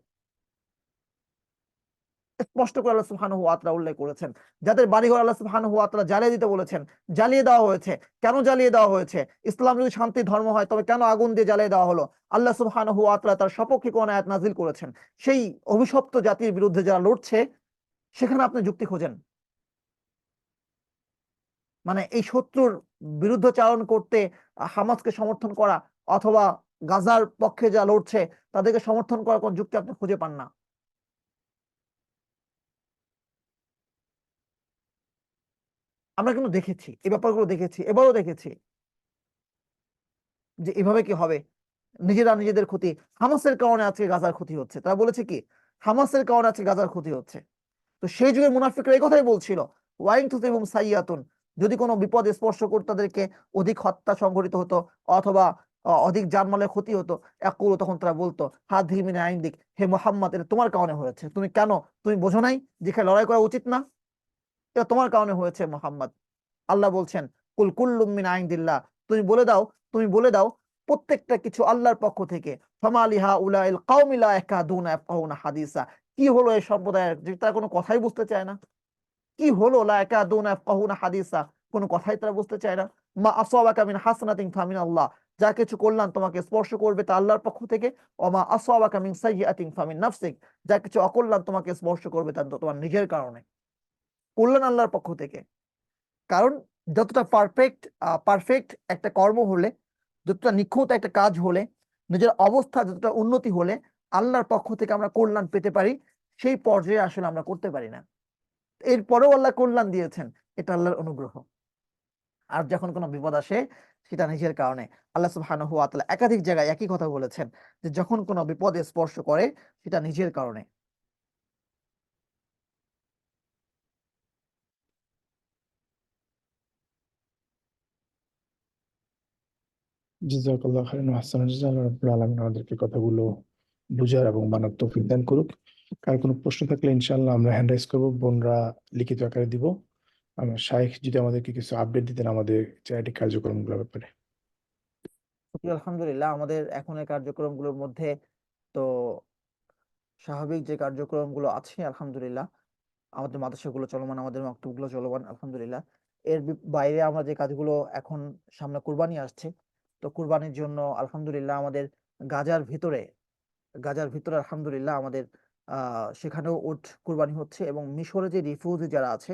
স্পষ্ট করে আল্লাহ সুবহানাহু ওয়া তাআলা উল্লেখ করেছেন। যাদের বাড়িঘর আল্লাহ সুবহানাহু ওয়া তাআলা জ্বালিয়ে দিতে বলেছেন, জ্বালিয়ে দেওয়া হয়েছে। কেন জ্বালিয়ে দেওয়া হয়েছে? ইসলাম যদি শান্তির ধর্ম হয় তবে কেন আগুন দিয়ে জ্বালিয়ে দেওয়া হলো? আল্লাহ সুবহানাহু ওয়া তাআলা তার সপক্ষে কোন আয়াত নাজিল করেছেন। সেই অভিশপ্ত জাতির বিরুদ্ধে যারা লড়ছে, সেখানে আপনি যুক্তি খোঁজেন। মানে এই শত্রুর বিরুদ্ধচারণ করতে হামাসকে সমর্থন করা, অথবা গাজার পক্ষে যা লড়ছে তাদেরকে সমর্থন করার কোন যুক্তি আপনি খুঁজে পান না। আমরা কিন্তু দেখেছি, এই ব্যাপারগুলো দেখেছি, এবারও দেখেছি যে এভাবে কি হবে। নিজেরা নিজেদের ক্ষতি, হামাসের কারণে আজকে গাজার ক্ষতি হচ্ছে। তারা বলেছে কি, হামাসের কারণে আজকে গাজার ক্ষতি হচ্ছে। তো সেই যুগের মুনাফিকরা এই কথাই বলছিল, ওয়াইন তুসিবহুম সাইয়াতুন, যদি কোনো বিপদ স্পর্শ করতো তাদেরকে, অধিক হত্যা সংঘটিত হতো, অথবা অধিক জানমালের ক্ষতি হতো, ইয়াকুলু, তখন তারা বলতো, হাযিহি মিন ইনদিক, হে মুহাম্মদ, এটা তোমার কারণে হয়েছে। তুমি কেন, তুমি বোঝো নাই যেখানে লড়াই করা উচিত না? এটা তোমার কারণে হয়েছে মুহাম্মদ। আল্লাহ বলছেন, কুল কুল্লুম মিন ইনদিল্লাহ, তুমি বলে দাও, তুমি বলে দাও, প্রত্যেকটা কিছু আল্লাহর পক্ষ থেকে। ফামা লিহা উলাইল কওমি লা ইয়াকাদুনা ইয়াফকাহুনা হাদিসা, কি হলো এই সম্প্রদায়ের যে তারা কোনো কথাই বুঝতে চায় না? কি হলো লা ইয়াকাদুনা ইয়াফকাহুনা হাদিসা, কোনো কথাই তারা বুঝতে চায় না। মা আসাবাকা মিন হাসানাতিন ফামিন আল্লাহ, যা কিছু কল্যাণ তোমাকে স্পর্শ করবে তা আল্লাহর পক্ষ থেকে। ওমা আসাবাকা মিন সাইয়্যাতিন ফামিন নাফসিক, যা কিছু অকল্যাণ তোমাকে স্পর্শ করবে তা তোমার নিজের কারণে। কল্যাণ আল্লাহর পক্ষ থেকে। কারণ যতটা পারফেক্ট পারফেক্ট একটা কর্ম হলে, যতটা নিখুঁত একটা কাজ হলে, নিজের অবস্থা যতটা উন্নতি হলে আল্লাহর পক্ষ থেকে আমরা কল্যাণ পেতে পারি, সেই পর্যায়ে আসলে আমরা করতে পারি না। এরপরেও আল্লাহ কল্যাণ দিয়েছেন, এটা আল্লাহর অনুগ্রহ। আর যখন কোনো বিপদ আসে, সেটা নিজের কারণে। আল্লাহ সুবহানাহু ওয়া তাআলা একাধিক জায়গায় একই কথা বলেছেন, যে যখন কোনো বিপদ স্পর্শ করে সেটা নিজের কারণে। জাযাকাল্লাহু খাইরান ওয়া আহসানাল জাযা। আল্লাহ রাব্বুল আলামিন আমাদেরকে কথাগুলো বুঝার এবং মানার তৌফিক দান করুক। কার কোনো প্রশ্ন থাকলে ইনশাআল্লাহ আমরা হ্যান্ড রাইজ করব, বোনরা লিখিত আকারে দিব। আমার শাইখ যদি আমাদেরকে কিছু আপডেট দিতেন আমাদের চ্যারিটি কার্যক্রমগুলোর ব্যাপারে। আলহামদুলিল্লাহ, আমাদের এখনের কার্যক্রমগুলোর মধ্যে তো স্বাভাবিক যে কার্যক্রমগুলো আছে, আলহামদুলিল্লাহ আমাদের মাদ্রাসাগুলো চলমান, আমাদের মাকতবগুলো চলমান, আলহামদুলিল্লাহ। এর বাইরে আমরা যে কাজগুলো, এখন সামনে কুরবানি আসছে, তো কুরবানির জন্য আলহামদুলিল্লাহ আমাদের গাজার ভিতরে, আলহামদুলিল্লাহ আমাদের সেখানেও উট কুরবানি হচ্ছে। এবং মিশরে যে রিফিউজি যারা আছে,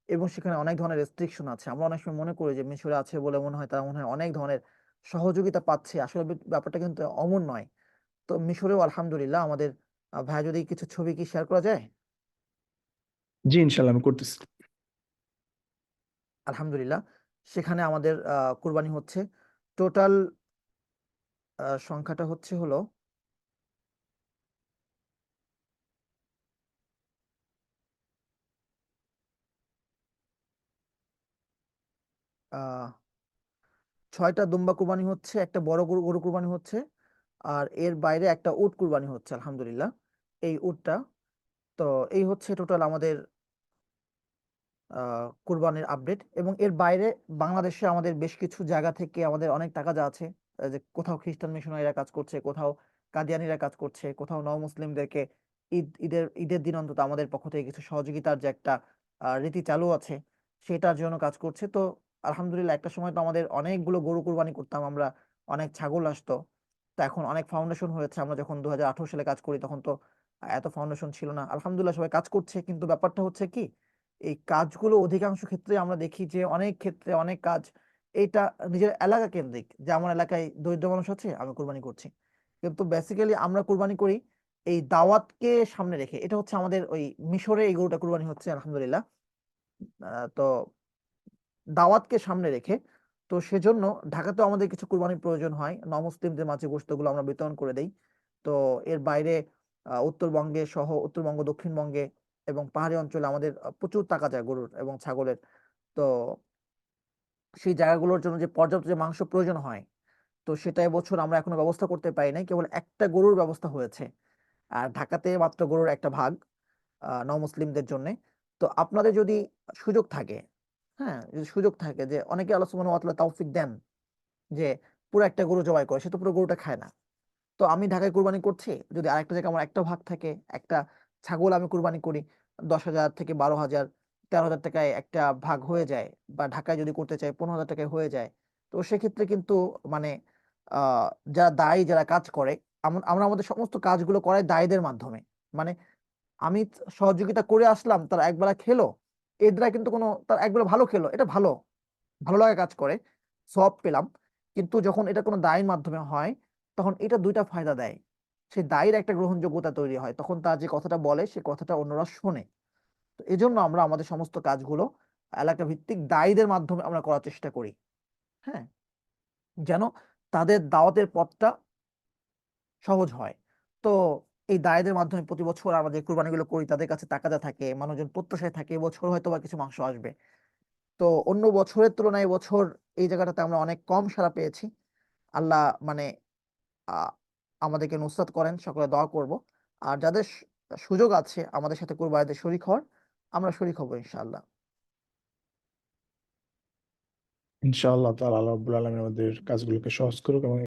এবং সেখানে অনেক ধরনের রেস্ট্রিকশন আছে। আমরা অনেক সময় মনে করি যে মিশরে আছে বলে মনে হয় তারা মনে হয় অনেক ধরনের সহযোগিতা পাচ্ছে, আসলে ব্যাপারটা কিন্তু অমন নয়। তো মিশরেও আলহামদুলিল্লাহ আমাদের ভাইয়া, যদি কিছু ছবি কি শেয়ার করা যায়? জি ইনশাআল্লাহ আমি করতেছি। আলহামদুলিল্লাহ, সেখানে আমাদের কুরবানি হচ্ছে। টোটাল সংখ্যাটা হচ্ছে হলো আহ 6টা দুম্বা কুরবানি হচ্ছে, একটা বড় গরু গরু কুরবানি হচ্ছে, আর এর বাইরে একটা উট কুরবানি হচ্ছে আলহামদুলিল্লাহ। এই উটটা, তো এই হচ্ছে টোটাল আমাদের কুরবানির আপডেট। এবং এর বাইরে বাংলাদেশে আমাদের বেশ কিছু জায়গা থেকে আমাদের অনেক টাকা যা আছে, যে কোথাও খ্রিস্টান মিশনারিরা কাজ করছে, কোথাও কাদিয়ানিরা কাজ করছে, কোথাও নও মুসলিমদেরকে ঈদের দিন অন্তত আমাদের পক্ষ থেকে কিছু সহযোগিতার যে একটা রীতি চালু আছে, সেটার জন্য কাজ করছে। তো আলহামদুলিল্লাহ, একটা সময় তো আমাদের অনেকগুলো গরু কুরবানি করতাম আমরা, অনেক ছাগল আসতো। তো এখন অনেক ফাউন্ডেশন হয়েছে। আমরা যখন 2018 সালে কাজ করি তখন তো এত ফাউন্ডেশন ছিল না। আলহামদুলিল্লাহ সবাই কাজ করছে, কিন্তু ব্যাপারটা হচ্ছে কি, এই কাজগুলো অধিকাংশ ক্ষেত্রে আমরা দেখি যে অনেক ক্ষেত্রে অনেক কাজ এটা নিজের এলাকা কেন্দ্রিক, যে আমার এলাকায় দরিদ্র মানুষ আছে, আমি কোরবানি করছি। কিন্তু বেসিক্যালি আমরা কোরবানি করি এই দাওয়াতকে সামনে রেখে। এটা হচ্ছে আমাদের ওই মিশরে এই গরুটা কোরবানি হচ্ছে আলহামদুলিল্লাহ। তো দাওয়াতকে সামনে রেখে, তো সেজন্য ঢাকাতেও আমাদের কিছু কুরবানির প্রয়োজন হয়, নমুসলিমদের মাঝে গোশতগুলো আমরা বিতরণ করে দেই। তো এর বাইরে উত্তরবঙ্গে সহ, উত্তরবঙ্গ, দক্ষিণবঙ্গে এবং পাহাড়ি অঞ্চলে আমাদের প্রচুর টাকা যায় গরুর এবং ছাগলের। তো সেই জায়গাগুলোর জন্য যে পর্যাপ্ত যে মাংস প্রয়োজন হয়, তো সেটা এবছর আমরা এখনো ব্যবস্থা করতে পারি নাই, কেবল একটা গরুর ব্যবস্থা হয়েছে। আর ঢাকাতে মাত্র গরুর একটা ভাগ নমুসলিমদের জন্য। তো আপনাদের যদি সুযোগ থাকে, হ্যাঁ, যদি সুযোগ থাকে যে অনেকে আল্লাহ সুবহানাহু ওয়া তাআলা তৌফিক দেন যে পুরো একটা গরু জবাই করে, সে তো পুরো গরুটা খায় না। তো আমি ঢাকায় কুরবানি করছি, যদি আরেকটা জায়গায় আমার একটা ভাগ থাকে, একটা ছাগল আমি কুরবানি করি, 10,000 থেকে 12,000 13,000 টাকায় একটা ভাগ হয়ে যায়, বা ঢাকায় যদি করতে চাই 15,000 টাকায় হয়ে যায়। তো সেক্ষেত্রে কিন্তু মানে যারা দায়ী, যারা কাজ করে, আমরা আমাদের সমস্ত কাজগুলো করাই দায়ীদের মাধ্যমে। মানে আমি সহযোগিতা করে আসলাম, তারা একবেলা খেলো, এর দ্বারা কিন্তু কোনো, তারা একবেলা ভালো খেলো, এটা ভালো, ভালো লাগা কাজ করে, সওয়াব পেলাম। কিন্তু যখন এটা কোনো দায়ের মাধ্যমে হয়, তখন এটা দুইটা ফায়দা দেয়। সেই দায়ের একটা গ্রহণযোগ্যতা তৈরি হয়, তখন তার যে কথাটা বলে সে কথাটা অন্যরা শোনে। তো এজন্য আমরা আমাদের সমস্ত কাজগুলো এলাকা ভিত্তিক দায়ীদের মাধ্যমে আমরা করার চেষ্টা করি, হ্যাঁ, যেন তাদের দাওয়াতের পথটা সহজ হয়। তো এই দায়ীদের মাধ্যমে প্রতি বছর আমরা যে কুরবানিগুলো করি, তাদের কাছে তাকাদা থাকে, মানুষজন প্রত্যাশায় থাকে এবছর হয়তো বা কিছু মাংস আসবে। তো অন্য বছরের তুলনায় এবছর এই জায়গাটাতে আমরা অনেক কম সাড়া পেয়েছি। আল্লাহ মানে আহ, আমাদেরকে নুসরাত করেন, সকলে দোয়া করব। আর যাদের সুযোগ আছে আমাদের সাথে কুরবানিতে শরীক হওয়ার, আমরা শরীক হব ইনশাআল্লাহ। ইনশাআল্লাহ তাআলা আল্লাহ রাব্বুল আলামিন আমাদের কাজগুলোকে সহজ করুক এবং